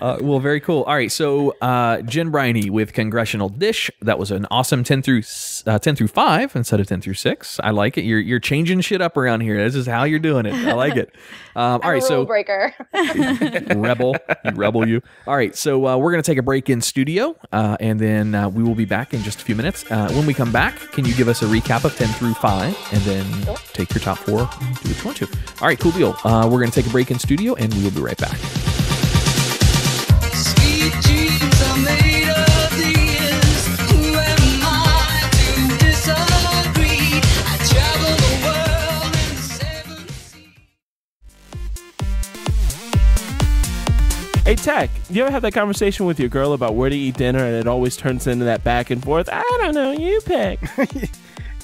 Well, very cool. All right, so Jen Briney with Congressional Dish. That was an awesome 10 through 5 instead of 10 through 6. I like it. You're changing shit up around here. This is how you're doing it. I like it. All right, so rule breaker. rebel you. All right, so we're gonna take a break in studio, and then we will be back in just a few minutes. When we come back, can you give us a recap of 10 through 5, and then take your top 4, do what you want to. All right, cool deal. We're gonna take a break in studio, and we will be right back. Sweet dreams are made of these. Who am I to disagree? I travel the world in 7 seas. Hey, Tach, you ever have that conversation with your girl about where to eat dinner and it always turns into that back and forth? I don't know, you pick.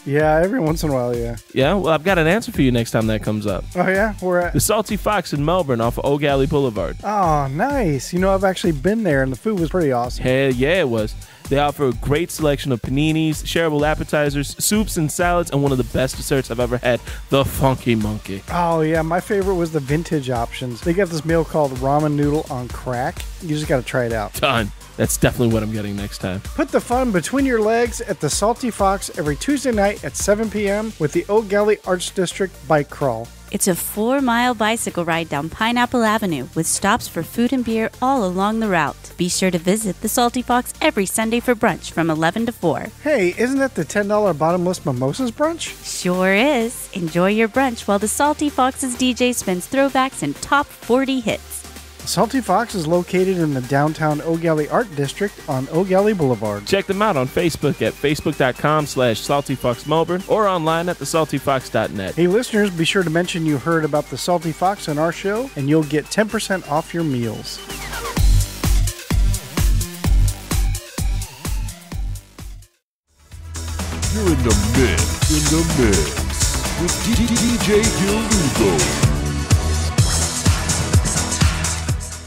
Yeah, every once in a while, yeah. Yeah, well, I've got an answer for you next time that comes up. Oh, yeah? Where at? The Salty Fox in Melbourne off of Oak Alley Boulevard. Oh, nice. You know, I've actually been there, and the food was pretty awesome. Hell yeah, it was. They offer a great selection of paninis, shareable appetizers, soups and salads, and one of the best desserts I've ever had, the Funky Monkey. Oh, yeah, my favorite was the vintage options. They got this meal called ramen noodle on crack. You just got to try it out. Done. That's definitely what I'm getting next time. Put the fun between your legs at the Salty Fox every Tuesday night at 7 p.m. with the Oak Alley Arts District Bike Crawl. It's a 4-mile bicycle ride down Pineapple Avenue with stops for food and beer all along the route. Be sure to visit the Salty Fox every Sunday for brunch from 11 to 4. Hey, isn't that the $10 bottomless mimosas brunch? Sure is. Enjoy your brunch while the Salty Fox's DJ spins throwbacks and top 40 hits. Salty Fox is located in the downtown Oak Alley Art District on Oak Alley Boulevard. Check them out on Facebook at facebook.com/saltyfoxmelbourne or online at thesaltyfox.net. Hey listeners, be sure to mention you heard about the Salty Fox on our show and you'll get 10% off your meals. You're in the mix with DJ Gil Lugo.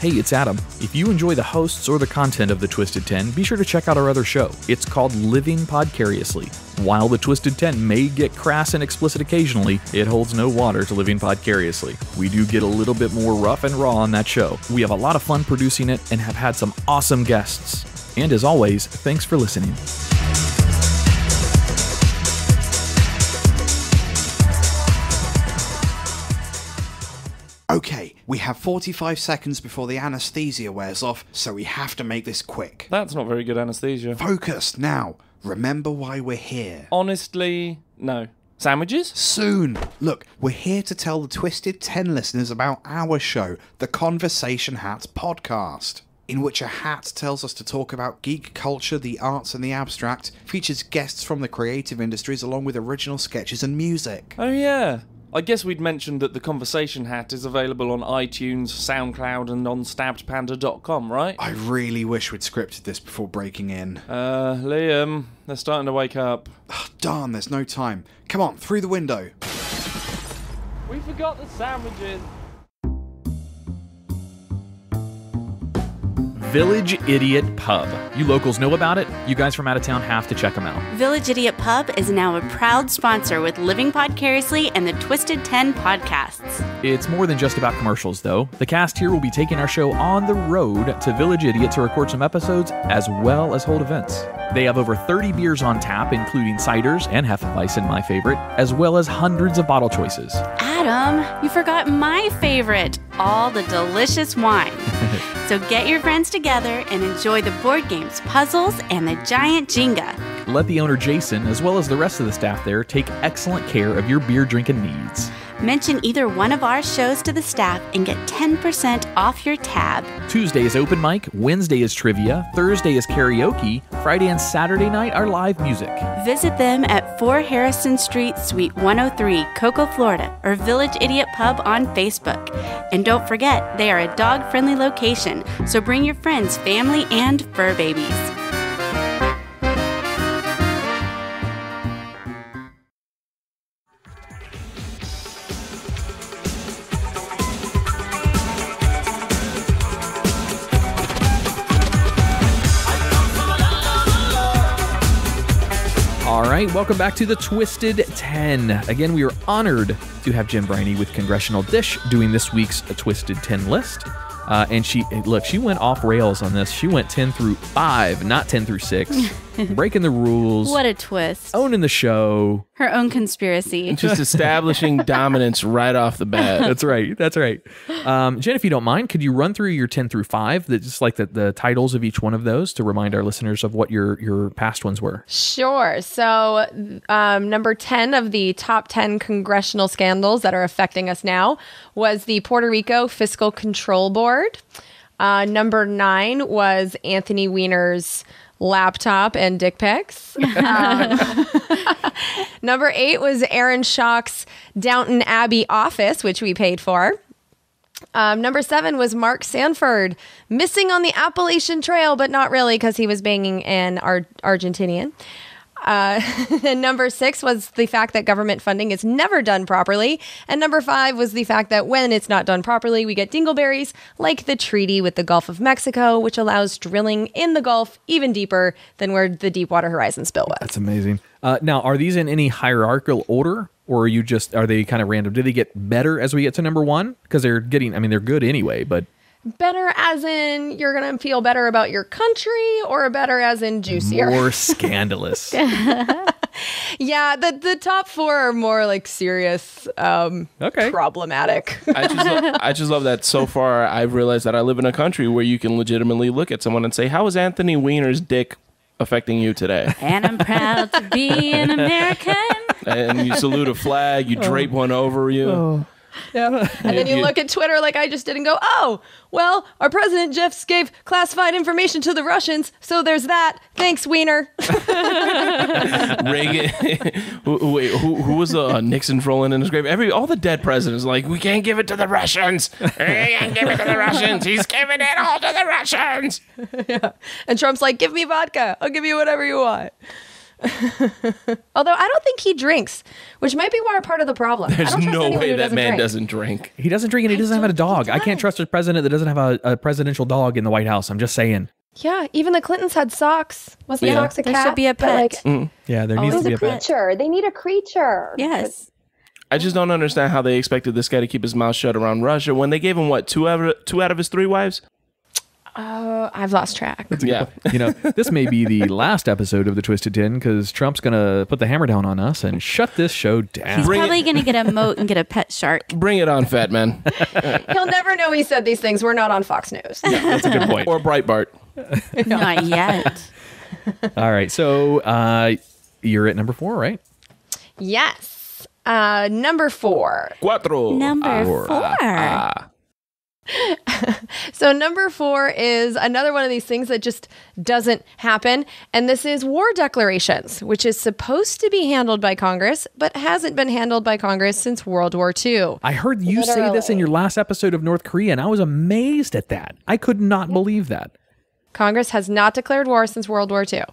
Hey, it's Adam. If you enjoy the hosts or the content of the Twisted 10, be sure to check out our other show. It's called Living Podcariously. While the Twisted 10 may get crass and explicit occasionally, it holds no water to Living Podcariously. We do get a little bit more rough and raw on that show. We have a lot of fun producing it and have had some awesome guests. And as always, thanks for listening. Okay, we have 45 seconds before the anesthesia wears off, so we have to make this quick. That's not very good anesthesia. Focus now. Remember why we're here. Honestly, no. Sandwiches? Soon. Look, we're here to tell the Twisted 10 listeners about our show, the Conversation Hat Podcast, in which a hat tells us to talk about geek culture, the arts and the abstract, features guests from the creative industries along with original sketches and music. Oh yeah. I guess we'd mentioned that the Conversation Hat is available on iTunes, SoundCloud, and on StabbedPanda.com, right? I really wish we'd scripted this before breaking in. Liam, they're starting to wake up. Oh, darn, there's no time. Come on, through the window. We forgot the sandwiches. Village Idiot Pub. You locals know about it. You guys from out of town have to check them out. Village Idiot Pub is now a proud sponsor with Living Podcariously and the Twisted 10 podcasts. It's more than just about commercials, though. The cast here will be taking our show on the road to Village Idiot to record some episodes as well as hold events. They have over 30 beers on tap, including ciders and Hefeweizen, my favorite, as well as hundreds of bottle choices. Adam, you forgot my favorite, all the delicious wine. So get your friends together and enjoy the board games, puzzles, and the giant Jenga. Let the owner, Jason, as well as the rest of the staff there, take excellent care of your beer drinking needs. Mention either one of our shows to the staff and get 10% off your tab. Tuesday is open mic, Wednesday is trivia, Thursday is karaoke, Friday and Saturday night are live music. Visit them at 4 Harrison Street, Suite 103, Cocoa, Florida, or Village Idiot Pub on Facebook. And don't forget, they are a dog-friendly location, so bring your friends, family, and fur babies. right, welcome back to the Twisted 10. Again, we are honored to have Jen Briney with Congressional Dish doing this week's Twisted 10 list. And she went off rails on this. She went 10 through 5, not 10 through 6. Breaking the rules. What a twist. Owning the show. Her own conspiracy. Just establishing dominance right off the bat. That's right. Jen, if you don't mind, could you run through your 10 through 5, just like the titles of each one of those to remind our listeners of what your past ones were? Sure. So number 10 of the top 10 congressional scandals that are affecting us now was the Puerto Rico Fiscal Control Board. Number 9 was Anthony Weiner's laptop and dick pics. Number 8 was Aaron Schock's Downton Abbey office, which we paid for. Number 7 was Mark Sanford, missing on the Appalachian Trail, but not really because he was banging an Argentinian. And number 6 was the fact that government funding is never done properly. And number 5 was the fact that when it's not done properly, we get dingleberries, like the treaty with the Gulf of Mexico, which allows drilling in the Gulf even deeper than where the Deepwater Horizon spill was. That's amazing. Now, are these in any hierarchical order, or are they kind of random? Do they get better as we get to number 1? Because they're good anyway, but... Better as in you're going to feel better about your country, or better as in juicier? More scandalous. Yeah, the top 4 are more like serious, problematic. I just love that so far I've realized that I live in a country where you can legitimately look at someone and say, how is Anthony Weiner's dick affecting you today? And I'm proud to be an American. And you salute a flag, you drape one over you. Oh. Yeah. And then you look at Twitter like I just did and go, oh, well, our president just gave classified information to the Russians, so there's that. Thanks, Wiener. Reagan. Wait, who was Nixon rolling in his grave? All the dead presidents like, we can't give it to the Russians. We can't give it to the Russians. He's giving it all to the Russians. Yeah. And Trump's like, give me vodka. I'll give you whatever you want. Although I don't think he drinks, which might be part of the problem. There's no way that man doesn't drink. He doesn't drink, and he doesn't have a dog. I can't trust a president that doesn't have a presidential dog in the White House. I'm just saying. Yeah, even the Clintons had socks. Wasn't socks a cat? There should be a pet. Yeah, there needs to be a pet. Creature. They need a creature. Yes. I just don't understand how they expected this guy to keep his mouth shut around Russia when they gave him, what, two out of his 3 wives? I've lost track. Yeah. This may be the last episode of the Twisted 10 because Trump's going to put the hammer down on us and shut this show down. He's probably going to get a moat and get a pet shark. Bring it on, fat man. He'll never know he said these things. We're not on Fox News. No, that's a good point. Or Breitbart. Not yet. All right. So you're at number 4, right? Yes. Number 4. Cuatro. Number 4. So number 4 is another one of these things that just doesn't happen. And this is war declarations, which is supposed to be handled by Congress, but hasn't been handled by Congress since World War II. I heard you say this in your last episode of North Korea, and I was amazed at that. I could not believe that. Congress has not declared war since World War II.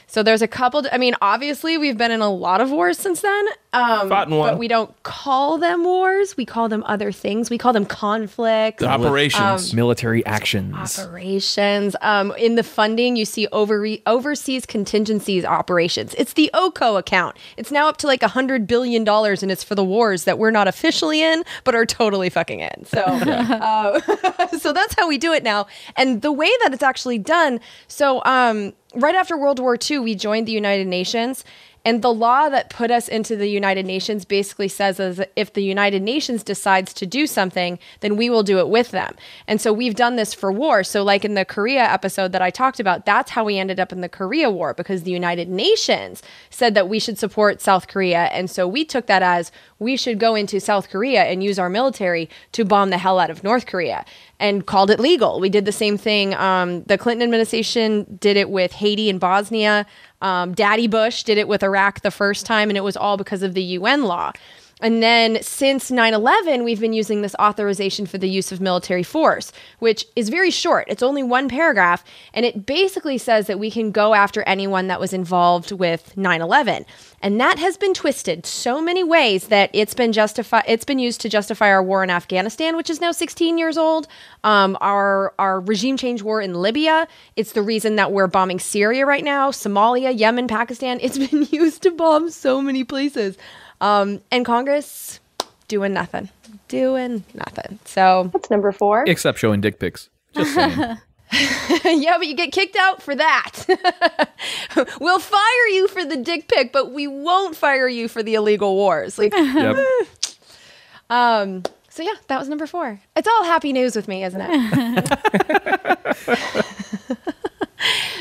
So there's a couple, obviously we've been in a lot of wars since then, Fought in one. but we don't call them wars. We call them other things. We call them conflicts. Operations. Military actions. Operations. In the funding, you see overseas contingencies operations. It's the OCO account. It's now up to like $100 billion, and it's for the wars that we're not officially in, but are totally fucking in. So, so that's how we do it now. And the way that it's actually done, so right after World War II, we joined the United Nations, and the law that put us into the United Nations basically says as if the United Nations decides to do something, then we will do it with them. And so we've done this for war. So like in the Korea episode that I talked about, that's how we ended up in the Korea War, because the United Nations said that we should support South Korea. And so we took that as we should go into South Korea and use our military to bomb the hell out of North Korea, and called it legal. We did the same thing. The Clinton administration did it with Haiti and Bosnia. Daddy Bush did it with Iraq the first time, and it was all because of the UN law. And then since 9/11, we've been using this authorization for the use of military force, which is very short. It's only one paragraph, and it basically says that we can go after anyone that was involved with 9/11. And that has been twisted so many ways that it's been used to justify our war in Afghanistan, which is now 16 years old. Our regime change war in Libya. It's the reason that we're bombing Syria right now, Somalia, Yemen, Pakistan. It's been used to bomb so many places. And Congress doing nothing. So that's number 4. Except showing dick pics. Just saying. Yeah, but you get kicked out for that. We'll fire you for the dick pic, but we won't fire you for the illegal wars. Like, Yep. So yeah, that was number 4. It's all happy news with me, isn't it?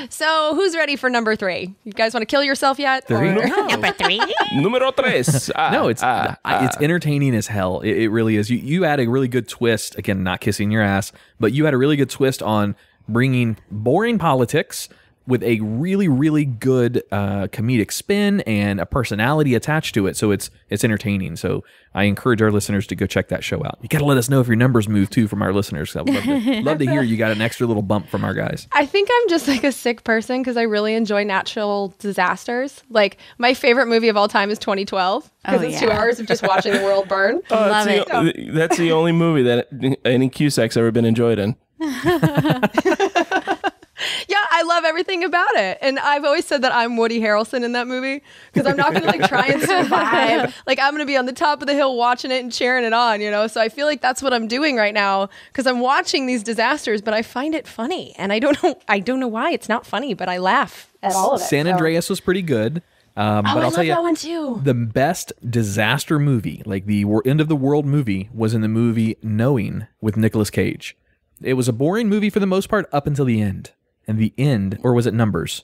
So who's ready for number 3? You guys want to kill yourself yet? 3? Or- No. Number 3. Numero tres. No, it's entertaining as hell. It really is. You had a really good twist. Again, not kissing your ass, but you had a really good twist on bringing boring politics with a really, really good comedic spin and a personality attached to it. So it's entertaining. So I encourage our listeners to go check that show out. You got to let us know if your numbers move too from our listeners. I would love to hear you got an extra little bump from our guys. I think I'm just like a sick person because I really enjoy natural disasters. Like my favorite movie of all time is 2012 because it's 2 hours of just watching the world burn. Love it. That's the only movie that any Cusack's ever been enjoyed in. Yeah, I love everything about it. And I've always said that I'm Woody Harrelson in that movie because I'm not going to like try and survive. Like I'm going to be on the top of the hill watching it and cheering it on, you know? So I feel like that's what I'm doing right now because I'm watching these disasters, but I find it funny. And I don't know why it's not funny, but I laugh at all of it. San Andreas was pretty good. But I'll tell you, that one too. The best disaster movie, like the end of the world movie, was in the movie Knowing with Nicolas Cage. It was a boring movie for the most part up until the end. And the end, or was it Numbers?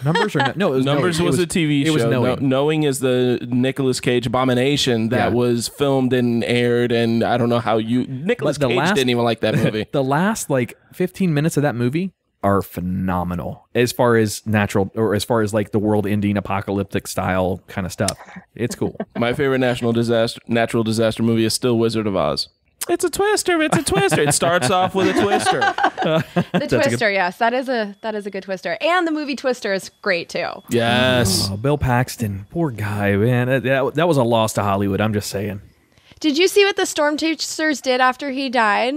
Numbers or no? It was Numbers was a TV show. It was Knowing. Knowing is the Nicolas Cage abomination that was filmed and aired, and I don't know how Nicolas Cage didn't even like that movie. The last like 15 minutes of that movie are phenomenal as far as natural, or as far as like the world ending apocalyptic style kind of stuff. It's cool. My favorite natural disaster movie is still Wizard of Oz. It's a twister. It's a twister. It starts off with a twister. The Twister, yes, that is a good Twister, and the movie Twister is great too. Yes, Bill Paxton, poor guy, man. That was a loss to Hollywood. I'm just saying. Did you see what the storm chasers did after he died?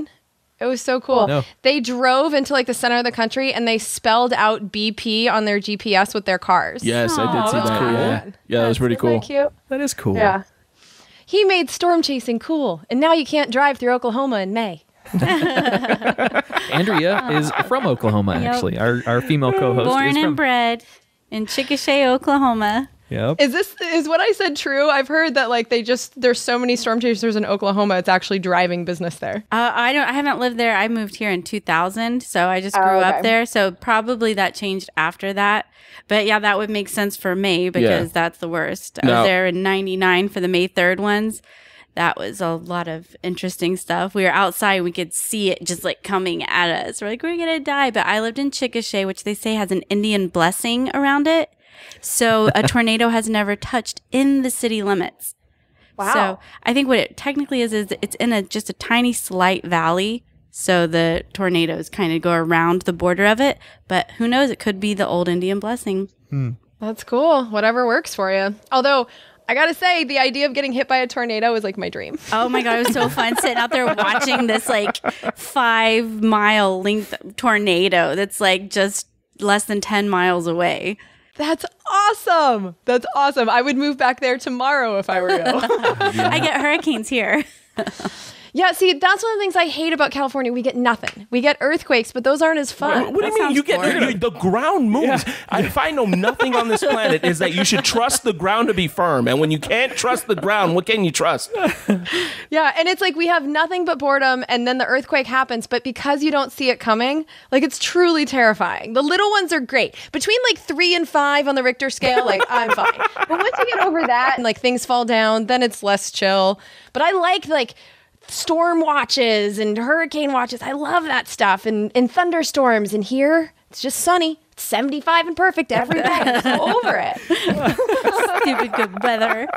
It was so cool. No. They drove into like the center of the country and they spelled out BP on their GPS with their cars. Yes, I did see that. cool. Yeah, that was pretty cool. Cute. That is cool. Yeah. He made storm chasing cool, and now you can't drive through Oklahoma in May. Andrea is from Oklahoma, actually. Our female co-host Born is and from. bred in Chickasha, Oklahoma. Yep. Is what I said true? I've heard that like there's so many storm chasers in Oklahoma, it's actually driving business there. I haven't lived there. I moved here in 2000, so I just grew up there. So probably that changed after that. But yeah, that would make sense for May because that's the worst. I was there in 99 for the May 3rd ones. That was a lot of interesting stuff. We were outside. We could see it just like coming at us. We're like, we're going to die. But I lived in Chickasha, which they say has an Indian blessing around it. So a tornado has never touched in the city limits. Wow. So I think what it technically is it's in just a tiny slight valley. So the tornadoes kind of go around the border of it. But who knows? It could be the old Indian blessing. That's cool. Whatever works for you. Although I got to say, the idea of getting hit by a tornado is like my dream. Oh my God, it was so fun sitting out there watching this like 5-mile length tornado that's like just less than 10 miles away. That's awesome. That's awesome. I would move back there tomorrow if I were you. I get hurricanes here. Yeah, see, that's one of the things I hate about California. We get nothing. We get earthquakes, but those aren't as fun. What do you mean? You get the ground moves. If I know nothing on this planet, is that you should trust the ground to be firm. And when you can't trust the ground, what can you trust? Yeah, and it's like we have nothing but boredom, and then the earthquake happens, but because you don't see it coming, like it's truly terrifying. The little ones are great. Between like 3 and 5 on the Richter scale, like I'm fine. But once you get over that and like things fall down, then it's less chill. But I like storm watches and hurricane watches. I love that stuff and thunderstorms. And here, it's just sunny. 75 and perfect every day. I'm so over it. Stupid good weather.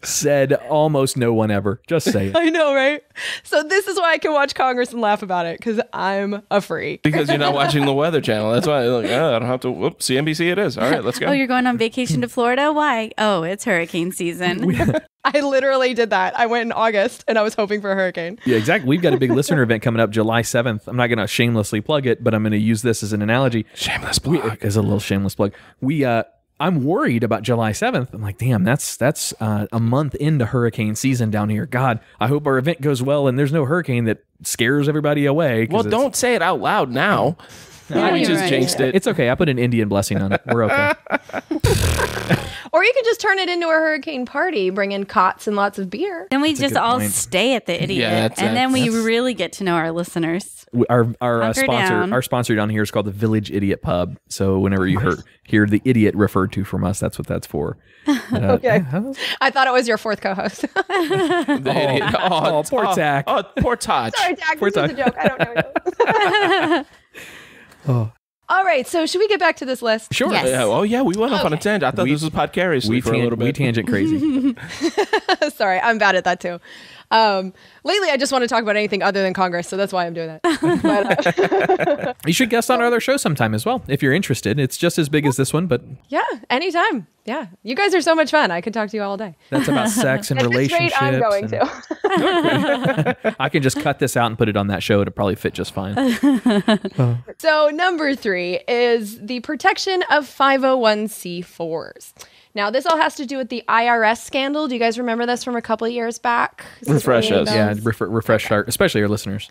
Said almost no one ever. Just say it. I know, right? So this is why I can watch Congress and laugh about it, because I'm a freak. Because you're not watching the Weather Channel. That's why I don't have to. Whoop, CNBC it is. All right, let's go. Oh, you're going on vacation to Florida? Why? Oh, it's hurricane season. I literally did that. I went in August and I was hoping for a hurricane. Yeah, exactly. We've got a big listener event coming up July 7th. I'm not going to shamelessly plug it, but I'm going to use this as an analogy. Shameless plug. As a little shameless plug. I'm worried about July 7th. I'm like, damn, that's a month into hurricane season down here. God, I hope our event goes well and there's no hurricane that scares everybody away. Well, don't say it out loud now. We just jinxed it. It's okay. I put an Indian blessing on it. We're okay. Or you could just turn it into a hurricane party, bring in cots and lots of beer. Then we just all stay at the Idiot, and then we really get to know our listeners. Our sponsor down here is called the Village Idiot Pub. So whenever you hear the idiot referred to from us, that's what that's for. Okay. I thought it was your fourth co-host. The idiot. Poor Tach. Oh, poor Tach. Sorry, Tach. This was a joke. I don't know. All right, so should we get back to this list? Sure. Yes. Yeah, oh, yeah, we went off on a tangent. I thought this was podcariously for a little bit. We tangent crazy. Sorry, I'm bad at that too. Lately, I just want to talk about anything other than Congress, so that's why I'm doing that. But, you should guest on our other show sometime as well, if you're interested. It's just as big as this one, but... Yeah, anytime. Yeah, you guys are so much fun. I could talk to you all day. That's about sex and relationships. I'm going to. I can just cut this out and put it on that show. It'll probably fit just fine. So number 3 is the protection of 501c4s. Now, this all has to do with the IRS scandal. Do you guys remember this from a couple of years back? Refresh us. Yeah, refresh especially our listeners.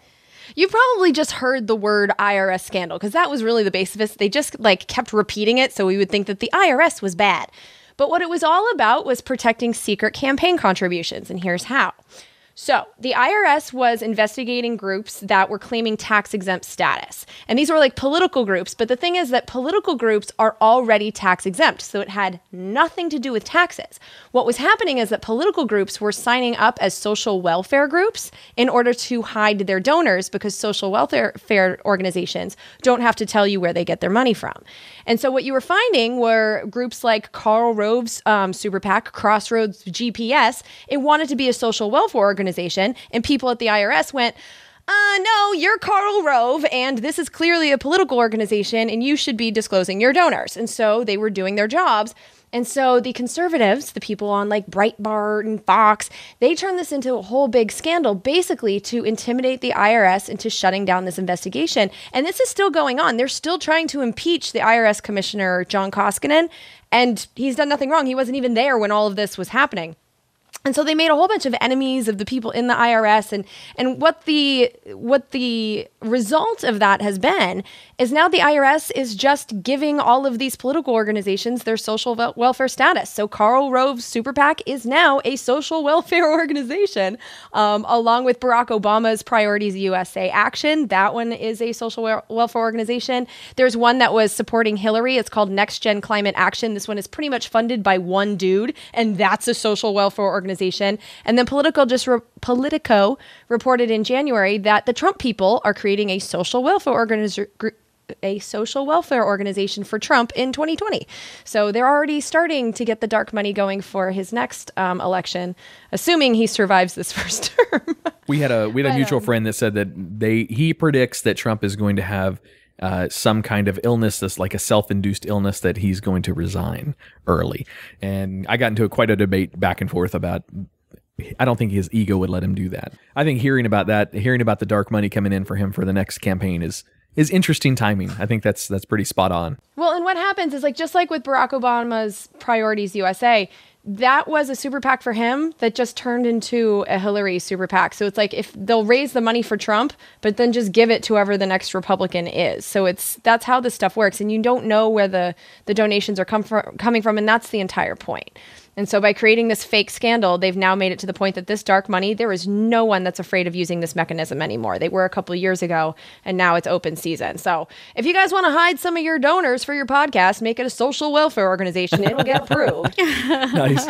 You probably just heard the word IRS scandal because that was really the base of it. They just kept repeating it, so we would think that the IRS was bad. But what it was all about was protecting secret campaign contributions, and here's how. So the IRS was investigating groups that were claiming tax-exempt status. And these were political groups. But the thing is that political groups are already tax-exempt. So it had nothing to do with taxes. What was happening is that political groups were signing up as social welfare groups in order to hide their donors because social welfare organizations don't have to tell you where they get their money from. And so what you were finding were groups like Karl Rove's Super PAC, Crossroads GPS. It wanted to be a social welfare organization, and people at the IRS went, no, you're Karl Rove, and this is clearly a political organization, and you should be disclosing your donors. And so they were doing their jobs. And so the conservatives, the people on Breitbart and Fox, they turned this into a whole big scandal, basically to intimidate the IRS into shutting down this investigation. And this is still going on. They're still trying to impeach the IRS commissioner, John Koskinen, and he's done nothing wrong. He wasn't even there when all of this was happening. And so they made a whole bunch of enemies of the people in the IRS. And what the result of that has been is now the IRS is just giving all of these political organizations their social welfare status. So Karl Rove's Super PAC is now a social welfare organization, along with Barack Obama's Priorities USA Action. That one is a social welfare organization. There's one that was supporting Hillary. It's called Next Gen Climate Action. This one is pretty much funded by one dude, and that's a social welfare organization. And then Politico reported in January that the Trump people are creating a social welfare organization for Trump in 2020. So they're already starting to get the dark money going for his next election, assuming he survives this first term. We had a mutual friend that said that he predicts that Trump is going to have some kind of illness that's like a self-induced illness that he's going to resign early. And I got into quite a debate back and forth about, I don't think his ego would let him do that. I think hearing about the dark money coming in for him for the next campaign is interesting timing. I think that's pretty spot on. Well, and what happens is just like with Barack Obama's Priorities USA, that was a super PAC for him that just turned into a Hillary super PAC. So it's if they'll raise the money for Trump, but then just give it to whoever the next Republican is. So that's how this stuff works. And you don't know where the donations are coming from. And that's the entire point. And so by creating this fake scandal, they've now made it to the point that this dark money, there is no one that's afraid of using this mechanism anymore. They were a couple of years ago, and now it's open season. So if you guys want to hide some of your donors for your podcast, make it a social welfare organization. It'll get approved. Nice.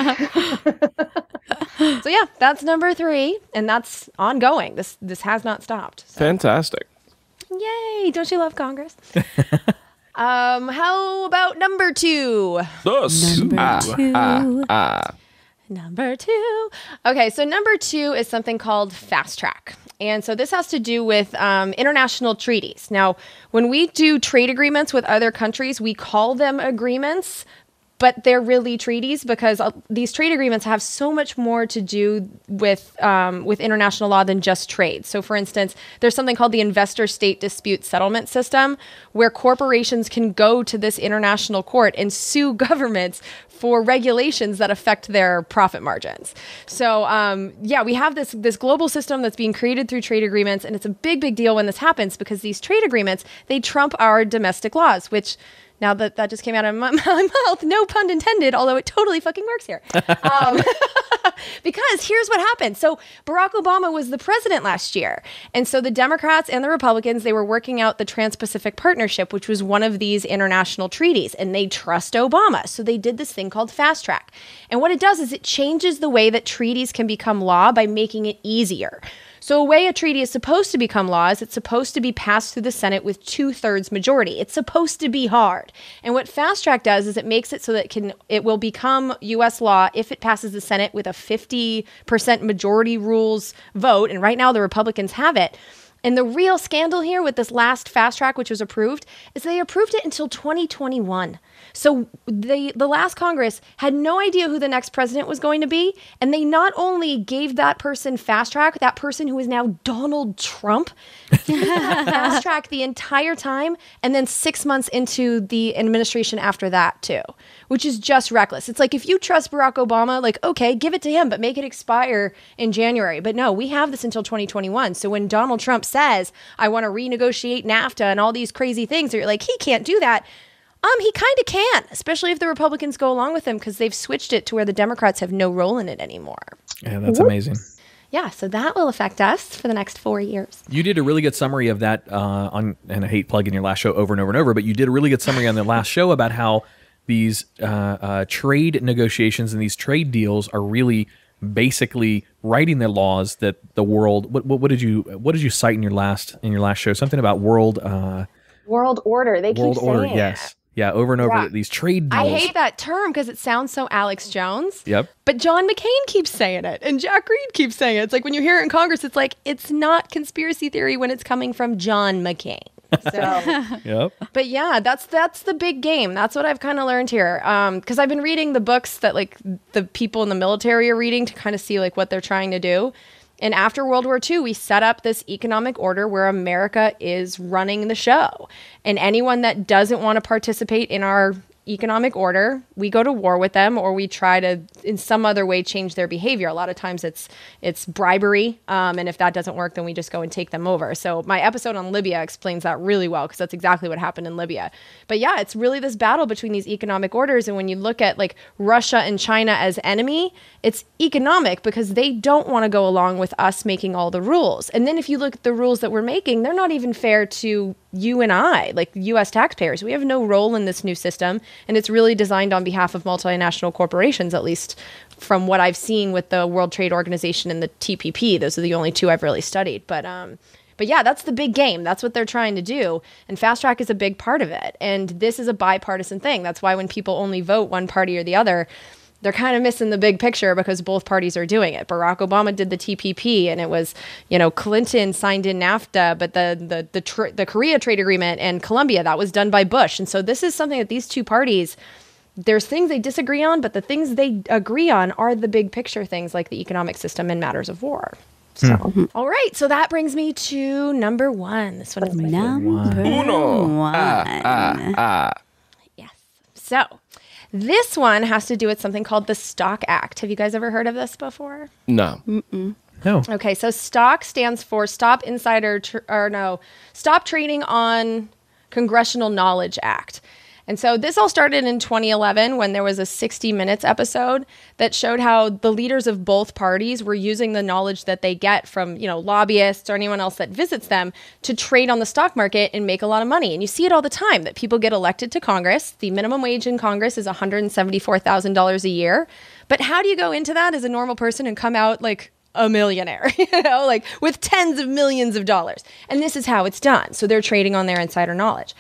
So yeah, that's number 3, and that's ongoing. This has not stopped. So. Fantastic. Yay! Don't you love Congress? How about number 2? Number 2. Okay, so number 2 is something called fast track. And so this has to do with international treaties. Now, when we do trade agreements with other countries, we call them agreements, but they're really treaties because these trade agreements have so much more to do with international law than just trade. So, for instance, there's something called the Investor State Dispute Settlement System, where corporations can go to this international court and sue governments for regulations that affect their profit margins. So, we have this global system that's being created through trade agreements, and it's a big, big deal when this happens because these trade agreements, they trump our domestic laws, which... Now that just came out of my mouth, no pun intended, although it totally fucking works here. Because here's what happened. So Barack Obama was the president last year. And so the Democrats and the Republicans, they were working out the Trans-Pacific Partnership, which was one of these international treaties. And they trust Obama. So they did this thing called fast track. And what it does is it changes the way that treaties can become law by making it easier. So a way a treaty is supposed to become law is it's supposed to be passed through the Senate with 2/3 majority. It's supposed to be hard. And what fast track does is it makes it so that it will become U.S. law if it passes the Senate with a 50% majority rules vote. And right now the Republicans have it. And the real scandal here with this last fast track, which was approved, is they approved it until 2021. So the last Congress had no idea who the next president was going to be. And they not only gave that person fast track, that person who is now Donald Trump, fast track the entire time. And then 6 months into the administration after that, too, which is just reckless. It's like if you trust Barack Obama, like, OK, give it to him, but make it expire in January. But no, we have this until 2021. So when Donald Trump says, I want to renegotiate NAFTA and all these crazy things, you're like, he can't do that. He kind of can, especially if the Republicans go along with him because they've switched it to where the Democrats have no role in it anymore. Yeah, that's amazing. Yeah, so that will affect us for the next 4 years. You did a really good summary of that and I hate plugging your last show over and over and over, but you did a really good summary on the last show about how these trade negotiations and these trade deals are really basically writing the laws that the world. What did you cite in your last show? Something about world order. They keep saying it. Yes. Yeah, over and over, these trade deals. I hate that term because it sounds so Alex Jones. Yep. But John McCain keeps saying it, and Jack Reed keeps saying it. It's like when you hear it in Congress, it's like, it's not conspiracy theory when it's coming from John McCain. So, yep. But yeah, that's the big game. That's what I've kind of learned here. Because I've been reading the books that like the people in the military are reading to kind of see like what they're trying to do. And after World War II, we set up this economic order where America is running the show. And anyone that doesn't want to participate in our economic order, we go to war with them, or we try to in some other way change their behavior. A lot of times it's bribery, and if that doesn't work, then we just go and take them over. So my episode on Libya explains that really well, because that's exactly what happened in Libya. But yeah, it's really this battle between these economic orders, and when you look at like Russia and China as enemy, it's economic because they don't want to go along with us making all the rules. And then if you look at the rules that we're making, they're not even fair to you and I, like U.S. taxpayers. We have no role in this new system, and it's really designed on behalf of multinational corporations, at least from what I've seen with the World Trade Organization and the TPP. Those are the only two I've really studied. But yeah, that's the big game. That's what they're trying to do. And fast track is a big part of it. And this is a bipartisan thing. That's why when people only vote one party or the other, they're kind of missing the big picture because both parties are doing it. Barack Obama did the TPP, and it was, Clinton signed in NAFTA, but the Korea trade agreement and Colombia, that was done by Bush. And so this is something that these two parties, there's things they disagree on, but the things they agree on are the big picture things like the economic system and matters of war. So, all right. So that brings me to number one. This one is my number one. Yes. So this one has to do with something called the Stock Act. Have you guys ever heard of this before? No. Mm-mm. No. Okay, so STOCK stands for Stop Trading on Congressional Knowledge Act. And so this all started in 2011 when there was a 60 Minutes episode that showed how the leaders of both parties were using the knowledge that they get from, lobbyists or anyone else that visits them to trade on the stock market and make a lot of money. And you see it all the time that people get elected to Congress. The minimum wage in Congress is $174,000 a year. But how do you go into that as a normal person and come out like a millionaire, with tens of millions of dollars? And this is how it's done. So they're trading on their insider knowledge.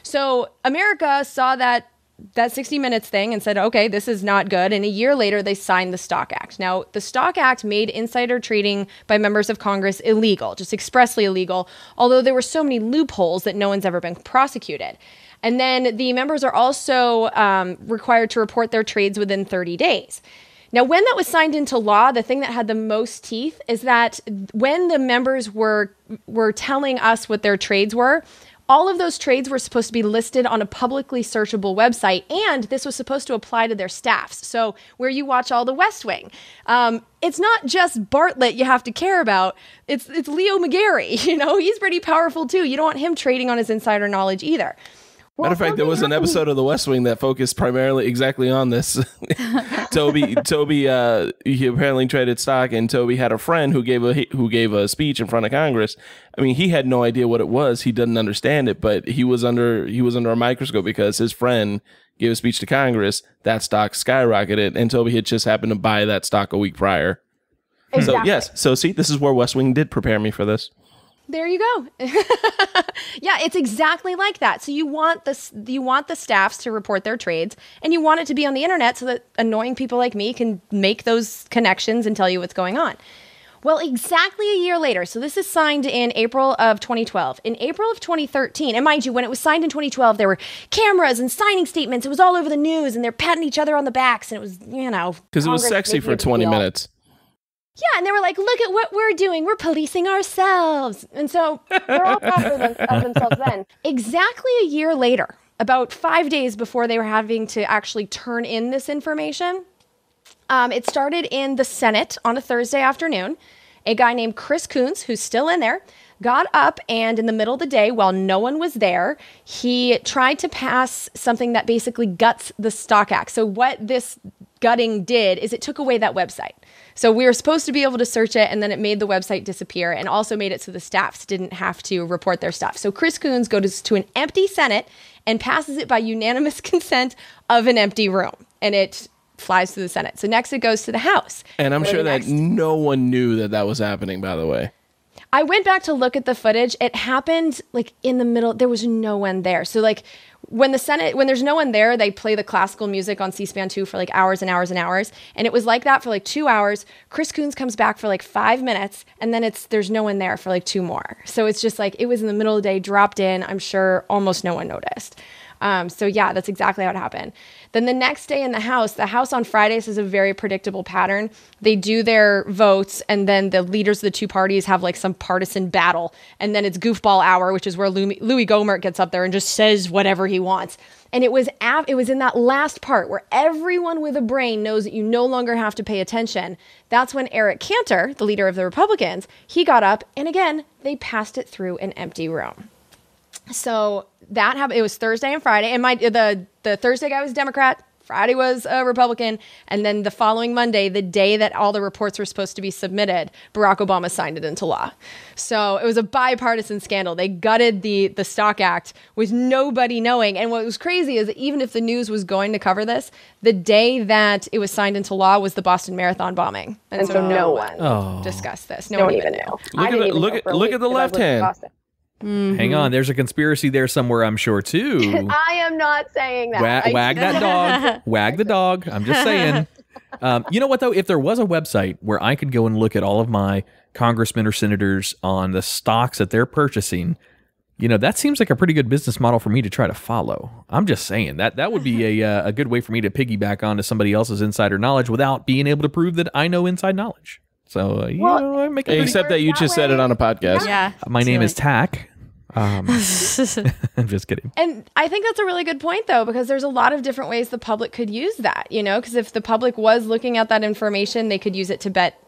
So America saw that 60 Minutes thing and said, okay, this is not good. And a year later, they signed the Stock Act. Now, the Stock Act made insider trading by members of Congress illegal, just expressly illegal, although there were so many loopholes that no one's ever been prosecuted. And then the members are also required to report their trades within 30 days. Now, when that was signed into law, the thing that had the most teeth is that when the members were telling us what their trades were, all of those trades were supposed to be listed on a publicly searchable website, and this was supposed to apply to their staffs. So where you watch all the West Wing, it's not just Bartlett you have to care about. It's Leo McGarry. He's pretty powerful too. You don't want him trading on his insider knowledge either. Matter of fact, there was an episode of The West Wing that focused primarily exactly on this. Toby, he apparently traded stock, and Toby had a friend who gave a speech in front of Congress. I mean, he had no idea what it was. He didn't understand it, but he was under a microscope because his friend gave a speech to Congress. That stock skyrocketed, and Toby had just happened to buy that stock a week prior. Exactly. So yes, see, this is where West Wing did prepare me for this. There you go. Yeah, it's exactly like that. So you want the staffs to report their trades, and you want it to be on the internet so that annoying people like me can make those connections and tell you what's going on. Well, exactly a year later, so this is signed in April of 2012. In April of 2013, and mind you, when it was signed in 2012, there were cameras and signing statements. It was all over the news, and they're patting each other on the backs, and it was, because it was sexy for 20 minutes. Yeah, and they were like, look at what we're doing. We're policing ourselves. And so they're all proud of themselves then. Exactly a year later, about 5 days before they were having to actually turn in this information, it started in the Senate on a Thursday afternoon. A guy named Chris Coons, who's still in there, got up, and in the middle of the day, while no one was there, he tried to pass something that basically guts the Stock Act. So what this gutting did is it took away that website. So we were supposed to be able to search it, and then it made the website disappear, and also made it so the staffs didn't have to report their stuff. So Chris Coons goes to an empty Senate and passes it by unanimous consent of an empty room, and it flies to the Senate. So next it goes to the House. And I'm sure that no one knew that was happening, by the way. I went back to look at the footage. It happened like in the middle. There was no one there. So like when there's no one there, they play the classical music on C-SPAN 2 for like hours and hours and hours. And it was like that for like 2 hours. Chris Coons comes back for like 5 minutes, and then there's no one there for like 2 more. So it's just like, it was in the middle of the day, dropped in. I'm sure almost no one noticed. So yeah, that's exactly how it happened. Then the next day in the House on Fridays is a very predictable pattern. They do their votes, and then the leaders of the two parties have like some partisan battle. And then it's goofball hour, which is where Louis Gohmert gets up there and just says whatever he wants. And it was in that last part where everyone with a brain knows that you no longer have to pay attention. That's when Eric Cantor, the leader of the Republicans, he got up, and again, they passed it through an empty room. So that happened. It was Thursday and Friday, and the Thursday guy was Democrat, Friday was a Republican, and then the following Monday, the day that all the reports were supposed to be submitted, Barack Obama signed it into law. So it was a bipartisan scandal. They gutted the Stock Act with nobody knowing. And what was crazy is that even if the news was going to cover this, the day that it was signed into law was the Boston Marathon bombing, and so no one discussed this. No one even knew. Look at the left hand. Mm-hmm. Hang on, there's a conspiracy there somewhere, I'm sure, too. I am not saying that. Wag that dog. Wag the dog. I'm just saying. You know what, though? If there was a website where I could go and look at all of my congressmen or senators on the stocks that they're purchasing, that seems like a pretty good business model for me to try to follow. I'm just saying that would be a good way for me to piggyback onto somebody else's insider knowledge without being able to prove that I know inside knowledge. So, I make it except that you just said it on a podcast. Yeah. My name is Tach. I'm just kidding. And I think that's a really good point, though, because there's a lot of different ways the public could use that, because if the public was looking at that information, they could use it to bet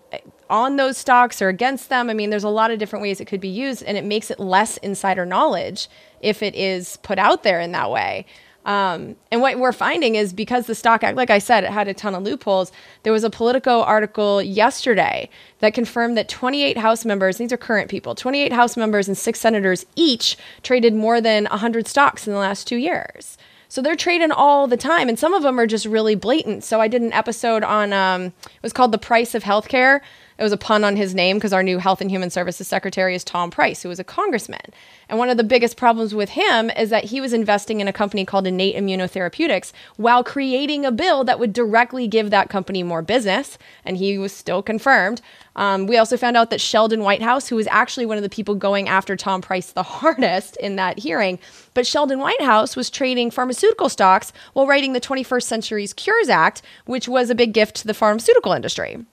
on those stocks or against them. I mean, there's a lot of different ways it could be used, and it makes it less insider knowledge if it is put out there in that way. And what we're finding is because the Stock Act, like I said, it had a ton of loopholes. There was a Politico article yesterday that confirmed that 28 House members, these are current people, 28 House members and 6 senators each traded more than 100 stocks in the last 2 years. So they're trading all the time, and some of them are just really blatant. So I did an episode on, it was called The Price of Healthcare. It was a pun on his name because our new Health and Human Services Secretary is Tom Price, who was a congressman. And one of the biggest problems with him is that he was investing in a company called Innate Immunotherapeutics while creating a bill that would directly give that company more business. And he was still confirmed. We also found out that Sheldon Whitehouse, who was actually one of the people going after Tom Price the hardest in that hearing, but Sheldon Whitehouse was trading pharmaceutical stocks while writing the 21st Century's Cures Act, which was a big gift to the pharmaceutical industry.